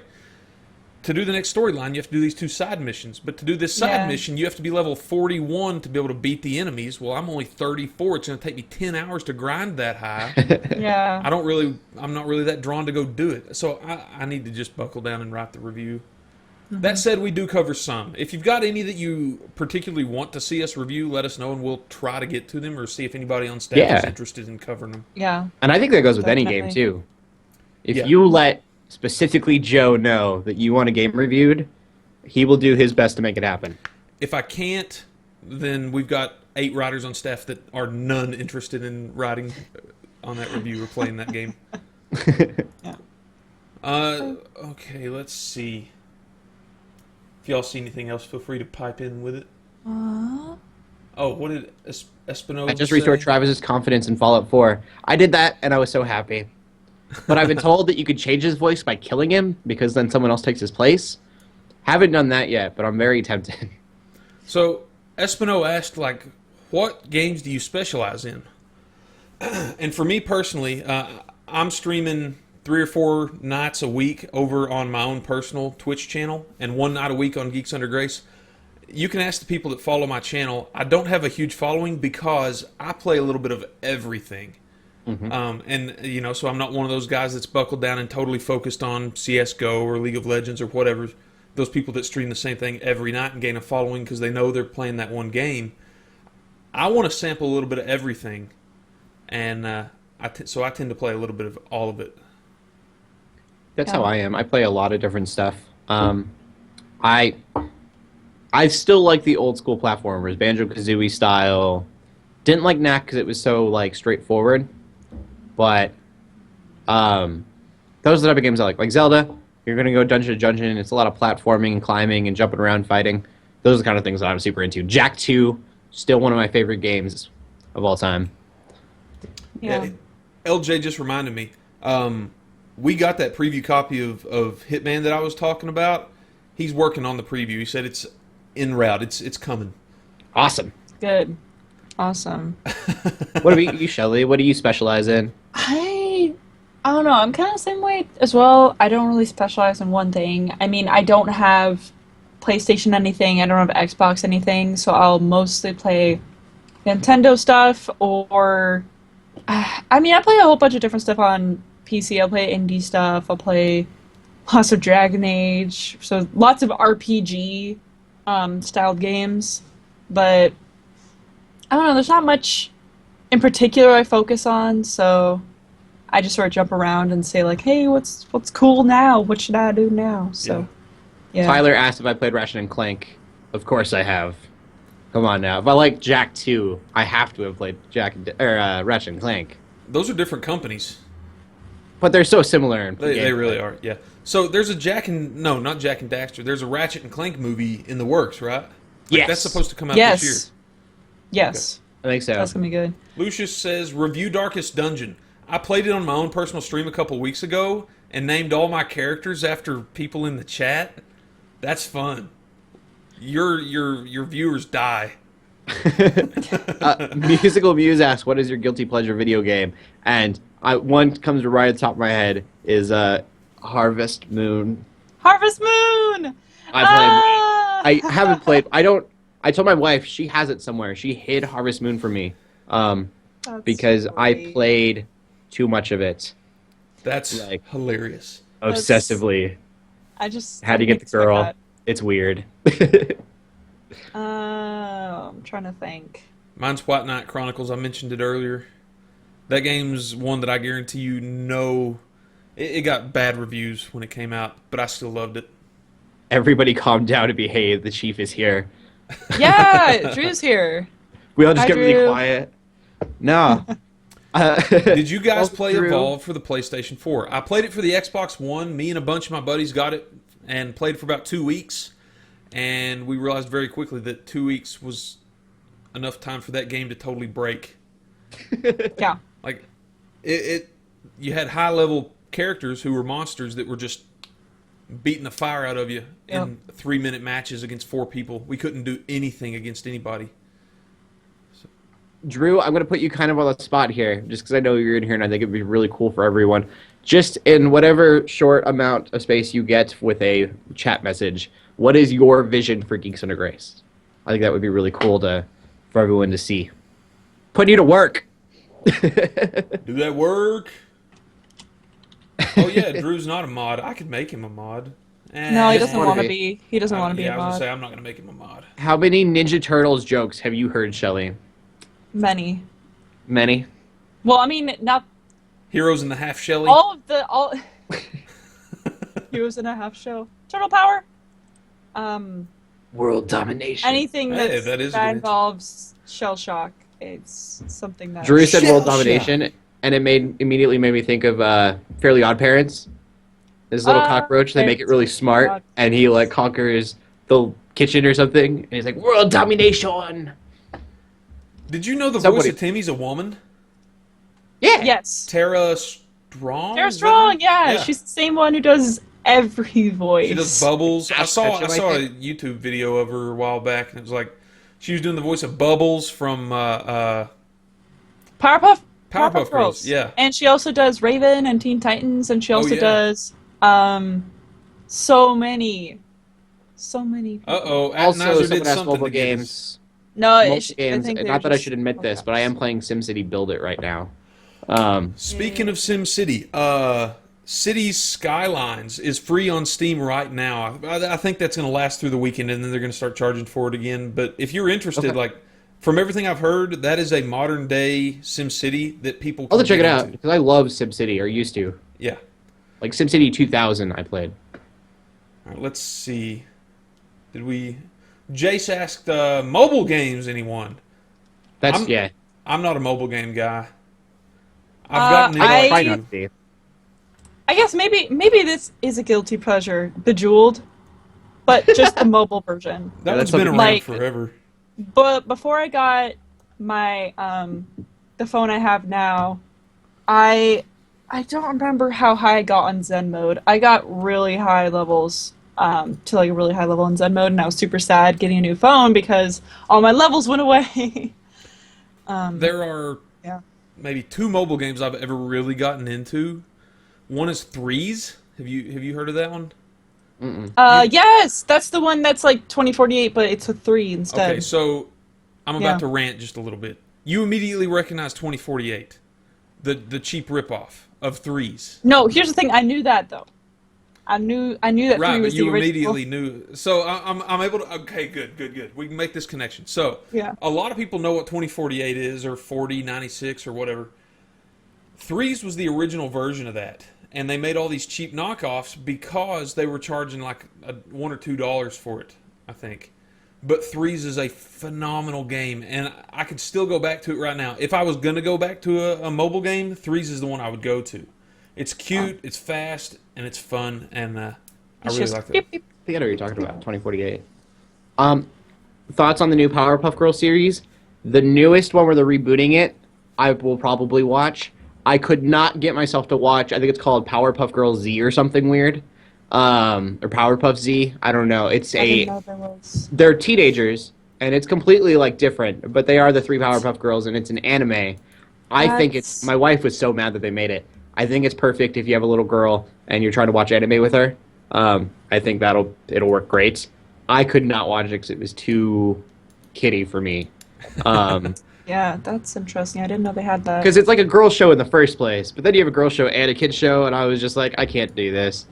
to do the next storyline, you have to do these 2 side missions. But to do this side mission, you have to be level 41 to be able to beat the enemies. Well, I'm only 34. It's going to take me 10 hours to grind that high. Yeah. I'm not really that drawn to go do it. So I need to just buckle down and write the review. That said, we do cover some. If you've got any that you particularly want to see us review, let us know, and we'll try to get to them or see if anybody on staff is interested in covering them. Yeah. And I think that goes with any game, too. If you let specifically Joe know that you want a game reviewed, he will do his best to make it happen. If I can't, then we've got 8 writers on staff that are none interested in writing on that review or playing that game. Yeah. Okay, let's see. If y'all see anything else, feel free to pipe in with it. Oh, what did Espino I just say? restored Travis's confidence in Fallout 4. I did that, and I was so happy. But I've been told that you could change his voice by killing him, because then someone else takes his place. Haven't done that yet, but I'm very tempted. So, Espino asked, like, what games do you specialize in? And for me personally, I'm streaming 3 or 4 nights a week over on my own personal Twitch channel, and 1 night a week on Geeks Under Grace. You can ask the people that follow my channel. I don't have a huge following because I play a little bit of everything. And so I'm not one of those guys that's buckled down and totally focused on CSGO or League of Legends or whatever. Those people that stream the same thing every night and gain a following because they know they're playing that one game. I want to sample a little bit of everything, and so I tend to play a little bit of all of it. That's how I am. I play a lot of different stuff. I still like the old school platformers, Banjo-Kazooie style. Didn't like Knack because it was so like straightforward. But those are the type of games I like. Like Zelda, you're going to go dungeon to dungeon. It's a lot of platforming and climbing and jumping around fighting. Those are the kind of things that I'm super into. Jak 2, still one of my favorite games of all time. Yeah. LJ just reminded me. We got that preview copy of Hitman that I was talking about. He's working on the preview. He said it's en route. It's coming. Awesome. Good. Awesome. What about you, Shelly? What do you specialize in? I don't know. I'm kind of the same way as well. I don't really specialize in one thing. I mean, I don't have PlayStation anything. I don't have Xbox anything. So I'll mostly play Nintendo stuff or... I mean, I play a whole bunch of different stuff on PC. I'll play indie stuff. I'll play lots of Dragon Age. So lots of RPG styled games. But I don't know. There's not much in particular I focus on. So I just sort of jump around and say like, "Hey, what's cool now? What should I do now?" So, yeah. Tyler asked if I played Ratchet and Clank. Of course I have. Come on now. If I like Jak 2, I have to have played Ratchet and Clank. Those are different companies. But they're so similar. They really are, yeah. So there's a not Jak and Daxter. There's a Ratchet and Clank movie in the works, right? Yes. That's supposed to come out this year. Yes. I think so. That's gonna be good. Lucius says, review Darkest Dungeon. I played it on my own personal stream a couple weeks ago and named all my characters after people in the chat. That's fun. Your viewers die. Musical Muse asks, what is your guilty pleasure video game? And one comes right at the top of my head is Harvest Moon. Harvest Moon! I haven't played. I told my wife, she has it somewhere. She hid Harvest Moon from me because I played too much of it. That's hilarious. Obsessively. I just had to get the girl. It's weird. I'm trying to think. Mine's White Knight Chronicles. I mentioned it earlier. That game's one that I guarantee you know. It got bad reviews when it came out, but I still loved it. Everybody calm down and behave. The chief is here. Yeah, Drew's here. We all just get really quiet. No. Did you guys play Evolve for the PlayStation 4? I played it for the Xbox One. Me and a bunch of my buddies got it and played for about 2 weeks. And we realized very quickly that 2 weeks was enough time for that game to totally break. Yeah. Like, you had high-level characters who were monsters that were just beating the fire out of you in 3-minute matches against 4 people. We couldn't do anything against anybody. So. Drew, I'm going to put you kind of on the spot here, just because I know you're in here and I think it'd be really cool for everyone. Just in whatever short amount of space you get with a chat message, what is your vision for Geeks Under Grace? I think that would be really cool for everyone to see. Putting you to work. Do that work. Oh yeah, Drew's not a mod. I could make him a mod. No, he doesn't want to be. He doesn't want to be a mod. I was gonna say I'm not gonna make him a mod. How many Ninja Turtles jokes have you heard, Shelly? Many. Many? Well, I mean, not Heroes in the Half Shelly. all Heroes in a Half Shell. Turtle Power. World domination. Anything that involves shell shock. It's something that Drew said world domination, and it immediately made me think of Fairly Odd Parents. This little cockroach, they make it really smart, and he conquers the kitchen or something, and he's like, world domination! Did you know the voice of Timmy's a woman? Yeah. Yes. Tara Strong? Tara Strong, yeah. She's the same one who does every voice. She does Bubbles. I saw a YouTube video of her a while back, and it was like she was doing the voice of Bubbles from Powerpuff Girls. Yeah, and she also does Raven and Teen Titans, and she also does so many. Also, someone has mobile games. No, mobile games. Not that I should admit this, but I am playing SimCity Build It right now. Speaking of SimCity, Cities Skylines is free on Steam right now. I think that's going to last through the weekend, and then they're going to start charging for it again. But if you're interested, from everything I've heard, that is a modern day SimCity that people can I'll check it out because I love SimCity, or used to. Yeah. Like SimCity 2000 I played. All right, let's see. Jace asked mobile games, anyone? I'm not a mobile game guy. I've gotten I guess maybe this is a guilty pleasure, Bejeweled, but just the mobile version. That one's been around forever. But before I got my the phone I have now, I don't remember how high I got on Zen mode. I got really high levels to a really high level in Zen mode, and I was super sad getting a new phone because all my levels went away. There are maybe 2 mobile games I've ever really gotten into. One is Threes. Have you heard of that one? Yes, that's the one that's like 2048, but it's a 3 instead. Okay, so I'm about to rant just a little bit. You immediately recognize 2048, the cheap ripoff of Threes. No, here's the thing. I knew that though. I knew that 3 was the original. Right, but you immediately knew. So I'm able to. Okay, good. We can make this connection. So a lot of people know what 2048 is, or 4096, or whatever. Threes was the original version of that, and they made all these cheap knockoffs because they were charging like $1 or $2 for it, I think. But Threes is a phenomenal game, and I could still go back to it right now. If I was going to go back to a mobile game, Threes is the one I would go to. It's cute, it's fast, and it's fun, and I really like that. Beep, beep. I think I know what you're talking about. 2048. Thoughts on the new Powerpuff Girls series? The newest one where they're rebooting it, I will probably watch. I could not get myself to watch. I think it's called Powerpuff Girls Z or something weird, or Powerpuff Z. I don't know. It's I didn't know there was. They're teenagers, and it's completely like different. But they are the three Powerpuff Girls, and it's an anime. I think it's. My wife was so mad that they made it. I think it's perfect if you have a little girl and you're trying to watch anime with her. I think it'll work great. I could not watch it because it was too kiddie for me. Yeah, that's interesting. I didn't know they had that. Because it's like a girl show in the first place, but then you have a girl show and a kid show, and I was just like, I can't do this.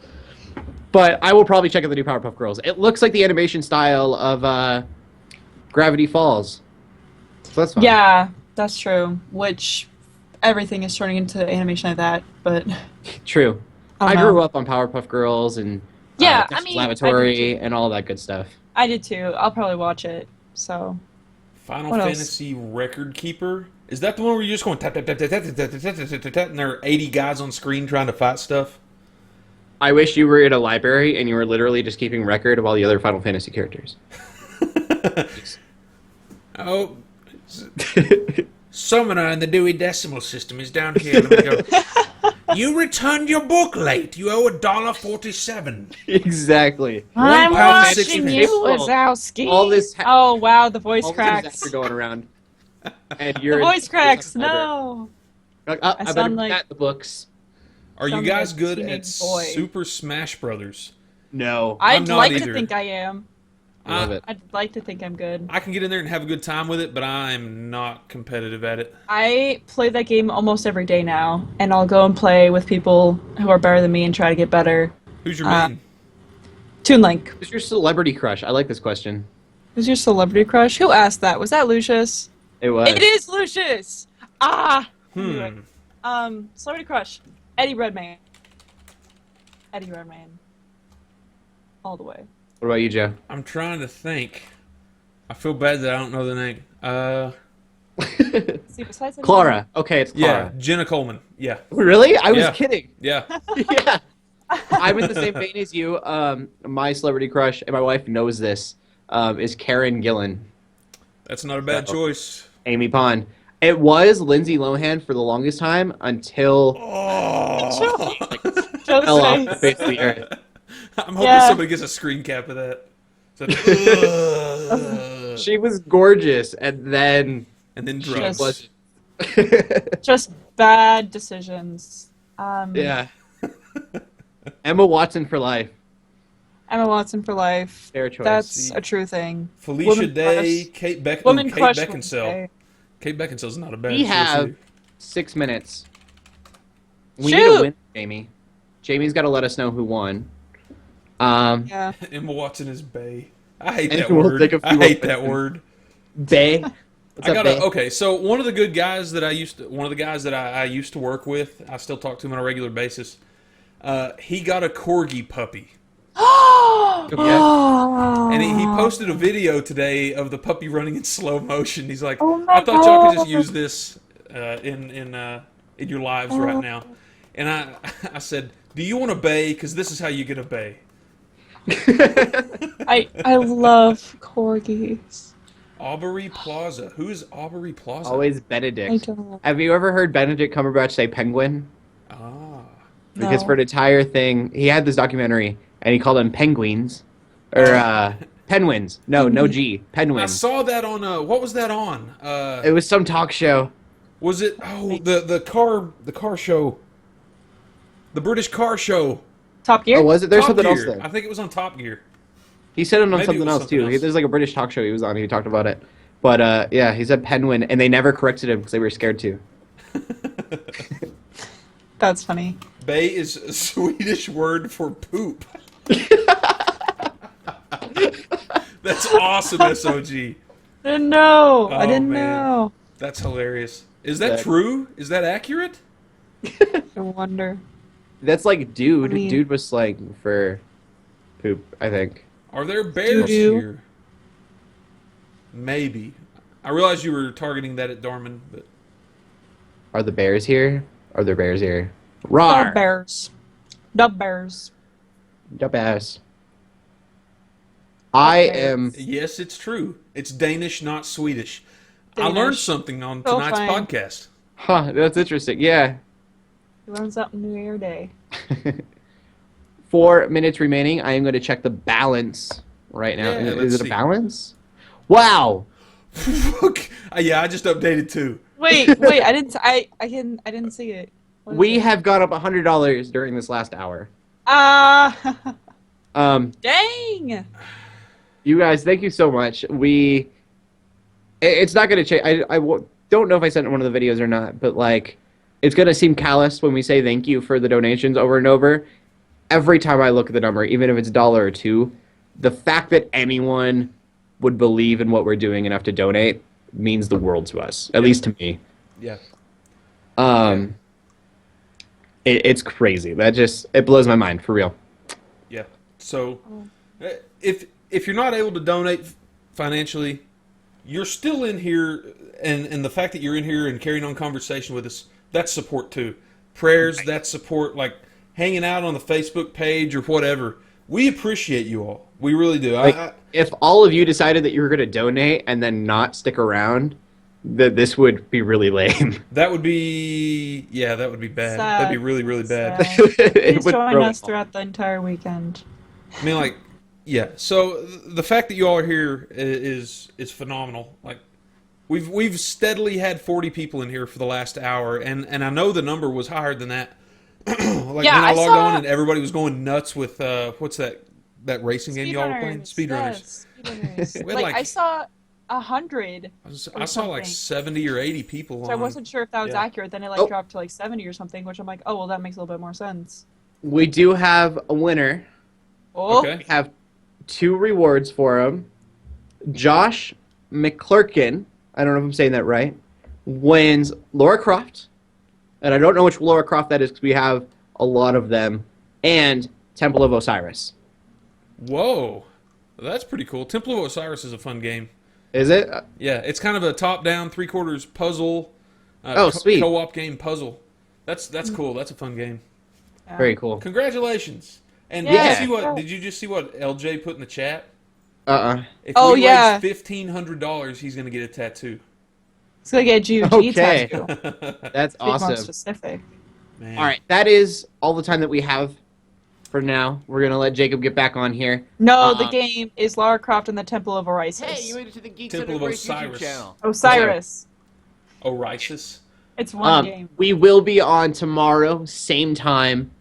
But I will probably check out the new Powerpuff Girls. It looks like the animation style of Gravity Falls. So that's fine. Yeah, that's true. Which everything is turning into animation like that, but True. I don't know. grew up on Powerpuff Girls and Yeah, Dexter's I mean, I did Laboratory too. and all that good stuff. I did too. I'll probably watch it. So Final What else? Fantasy Record Keeper. Is that the one where you're just going tap tap tap tap tap tap tap tap tap tap tap, and there are 80 guys on screen trying to fight stuff? I wish you were in a library and you were literally just keeping record of all the other Final Fantasy characters. Oh, Summoner in the Dewey Decimal System is down here. Let me go. You returned your book late. You owe $1.47. Exactly. I'm pound watching 60 you, pence. Wazowski. All this Oh wow, the voice all the cracks. disaster going around. And The you're voice cracks. you're library. No. You're like, oh, I better sound put like- that in the books. Are you Sound guys like a good at teenage boy. Super Smash Brothers? No. I'd not like either. to think I am. I love it. I'd like to think I'm good. I can get in there and have a good time with it, but I'm not competitive at it. I play that game almost every day now, and I'll go and play with people who are better than me and try to get better. Who's your main? Toon Link. Who's your celebrity crush? I like this question. Who's your celebrity crush? Who asked that? Was that Lucius? It was. It is Lucius! Ah! I knew it. Hmm. Celebrity crush. Eddie Redmayne. Eddie Redmayne. All the way. What about you, Joe? I'm trying to think. I feel bad that I don't know the name. See, besides Eddie Clara. Okay, it's Yeah, Clara. Jenna Coleman. Yeah, Really? I was Yeah. kidding. yeah. Yeah. I'm in the same vein as you. My celebrity crush, and my wife knows this, is Karen Gillan, That's not a bad Uh-oh. choice. Amy Pond. It was Lindsay Lohan for the longest time until Oh. Joe's fell off the face. face of the earth. I'm hoping Yeah. somebody gets a screen cap of that. So, She was gorgeous, and then and then she drugs. wasn't. Just bad decisions. Yeah. Emma Watson for life. Emma Watson for life. Fair choice. That's a true thing. Felicia Woman Day, crush. Kate Woman Kate crush. Beckinsale. Kate Beckinsale's not a bad We choice have either. 6 minutes. We need Shoot. to win, Jamie. Jamie's got to let us know who won. Yeah. Emma Watson is Bay. I hate And that we'll word. take a few I hate more that word. Bay. What's I up, gotta Bay? okay. So one of the good guys that I used to work with, I still talk to him on a regular basis. He got a corgi puppy, and he posted a video today of the puppy running in slow motion. He's like, Oh my I thought y'all could just God. use this in your lives right now. And I said, do you want a bay? Because this is how you get a bay. I love corgis. Aubrey Plaza. Who is Aubrey Plaza? Always I Benedict. don't Have you ever heard Benedict Cumberbatch say penguin? Ah. Because No. for an entire thing, he had this documentary, and he called them penguins. Or, penguins. No G. I Penguins. saw that on what was that on? It was some talk show. Was it the car show? The British car show. Top Gear? Oh, was it? There's Top something Gear. else there. I think it was on Top Gear. He said it on Maybe it something was else, something too. else. There's like a British talk show he was on. He talked about it. But, yeah, he said penguin, and they never corrected him because they were scared to. That's funny. Bay is a Swedish word for poop. That's awesome, SOG. I didn't know. I Oh, didn't man. know. That's hilarious. Is that That- true? Is that accurate? No wonder. That's like dude. I mean- Dude was slang for poop, I think. Are there bears Doo-doo. here? Maybe. I realize you were targeting that at Darman, but Are the bears here? Are there bears here? The Rawr! bears. The bears. The bears. I bears. am. yes, it's true. It's Danish, not Swedish. I Danish. learned something on So tonight's fine. podcast. Huh, that's interesting. Yeah. You learn something new every day. 4 minutes remaining. I am going to check the balance right now. Yeah, Is let's it a see. balance? Wow. Yeah, I just updated too. Wait, I didn't see it. What is We it? have gone up $100 during this last hour. Dang! You guys, thank you so much. It's not going to change. Don't know if I sent one of the videos or not, but like, it's going to seem callous when we say thank you for the donations over and over. Every time I look at the number, even if it's $1 or $2, the fact that anyone would believe in what we're doing enough to donate means the world to us, at least to me. Yeah. It's crazy. It blows my mind, for real. Yeah. So, if you're not able to donate financially, you're still in here, and the fact that you're in here and carrying on conversation with us, that's support too. Prayers, that's support. Like hanging out on the Facebook page or whatever. We appreciate you all. We really do. Like, if all of you decided that you were going to donate and then not stick around, this would be really lame. that would be bad. Sad. That'd be really, really bad. Sad. It Please would join throw us it. throughout the entire weekend. I mean, like, yeah. So the fact that you all are here is phenomenal. Like, we've steadily had 40 people in here for the last hour, and I know the number was higher than that. Like Yeah, when I I logged saw- on and everybody was going nuts with what's that racing game y'all were playing? Speedrunners. Speedrunners. We had, Like like- I saw 100. I saw like something. 70 or 80 people. So I on. wasn't sure if that was Yeah. accurate. Then it like Oh. dropped to like 70 or something, which I'm like, oh well, that makes a little bit more sense. We do have a winner. Oh, Okay. We have 2 rewards for him. Josh McClurkin, I don't know if I'm saying that right, wins Laura Croft. And I don't know which Laura Croft that is because we have a lot of them. And Temple of Osiris. Whoa, that's pretty cool. Temple of Osiris is a fun game. Is it? Yeah, it's kind of a top-down, three-quarters puzzle. Sweet. Co-op game puzzle. That's cool. That's a fun game. yeah. Very cool. Congratulations. And Yeah. did you just see what LJ put in the chat? If Oh, we yeah. raise $1,500, he's gonna get a tattoo. It's gonna get a G.U.G Okay. tattoo. That's Be more awesome. specific. Man. All right, that is all the time that we have for now. We're going to let Jacob get back on here. No, the game is Lara Croft and the Temple of Orisis. made it to the Geeks Temple of Osiris. Osiris. Orisis. It's one game. We will be on tomorrow, same time,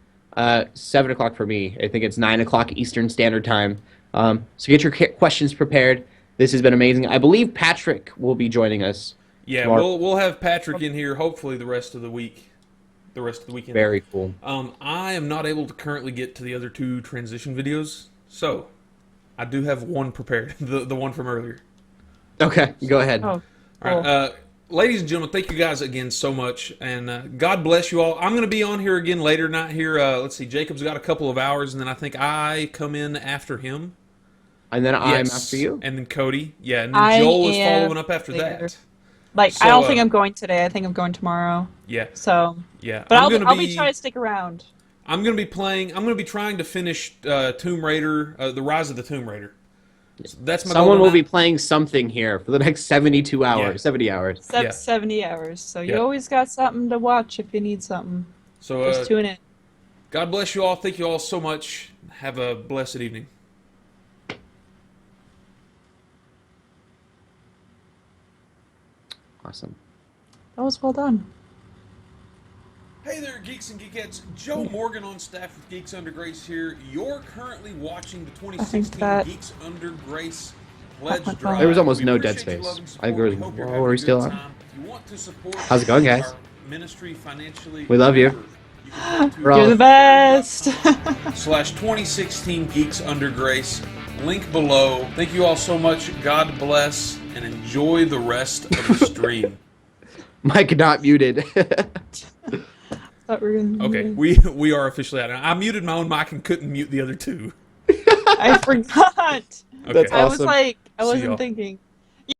7 o'clock for me. I think it's 9 o'clock Eastern Standard Time. So get your questions prepared. This has been amazing. I believe Patrick will be joining us. Yeah, tomorrow. we'll have Patrick in here hopefully the rest of the week. The rest of the weekend. Very cool. I am not able to currently get to the other 2 transition videos, so I do have one prepared. The one from earlier. Okay, go ahead. Oh, All cool. right, ladies and gentlemen, thank you guys again so much, and God bless you all. I'm going to be on here again later, not here. Let's see, Jacob's got a couple of hours, and then I think I come in after him. And then I'm Yes. after you. And then Cody. Yeah, and then I Joel is am following up after later. that. Like So, I don't think I'm going today. I think I'm going tomorrow. Yeah, So, yeah. but I'll gonna be trying to stick around. I'm going to be playing. I'm going to be trying to finish Tomb Raider, The Rise of the Tomb Raider. So that's my Someone goal will be tonight. playing something here for the next 72 hours, Yeah. 70 hours. Yeah. 70 hours. So you Yeah. always got something to watch if you need something. So Just tune in. God bless you all. Thank you all so much. Have a blessed evening. Awesome. That was well done. Hey there, Geeks and Geekettes. Joe Morgan on staff with Geeks Under Grace here. You're currently watching the 2016 that- Geeks Under Grace Pledge my phone. Drive. There was almost We no appreciate Dead your love and Space. I support. agree. We hope you're Well, having we're a still good on. time. If you want to support How's it going, guys? our ministry financially, We love you. remember, you can go to We're all- You're the best. /2016 Geeks Under Grace. Link below. Thank you all so much. God bless and enjoy the rest of the stream. Mike not muted. thought we were gonna Okay, we are officially out. I muted my own mic and couldn't mute the other two. I forgot. Okay. That's I was awesome. like, I See wasn't y'all. thinking.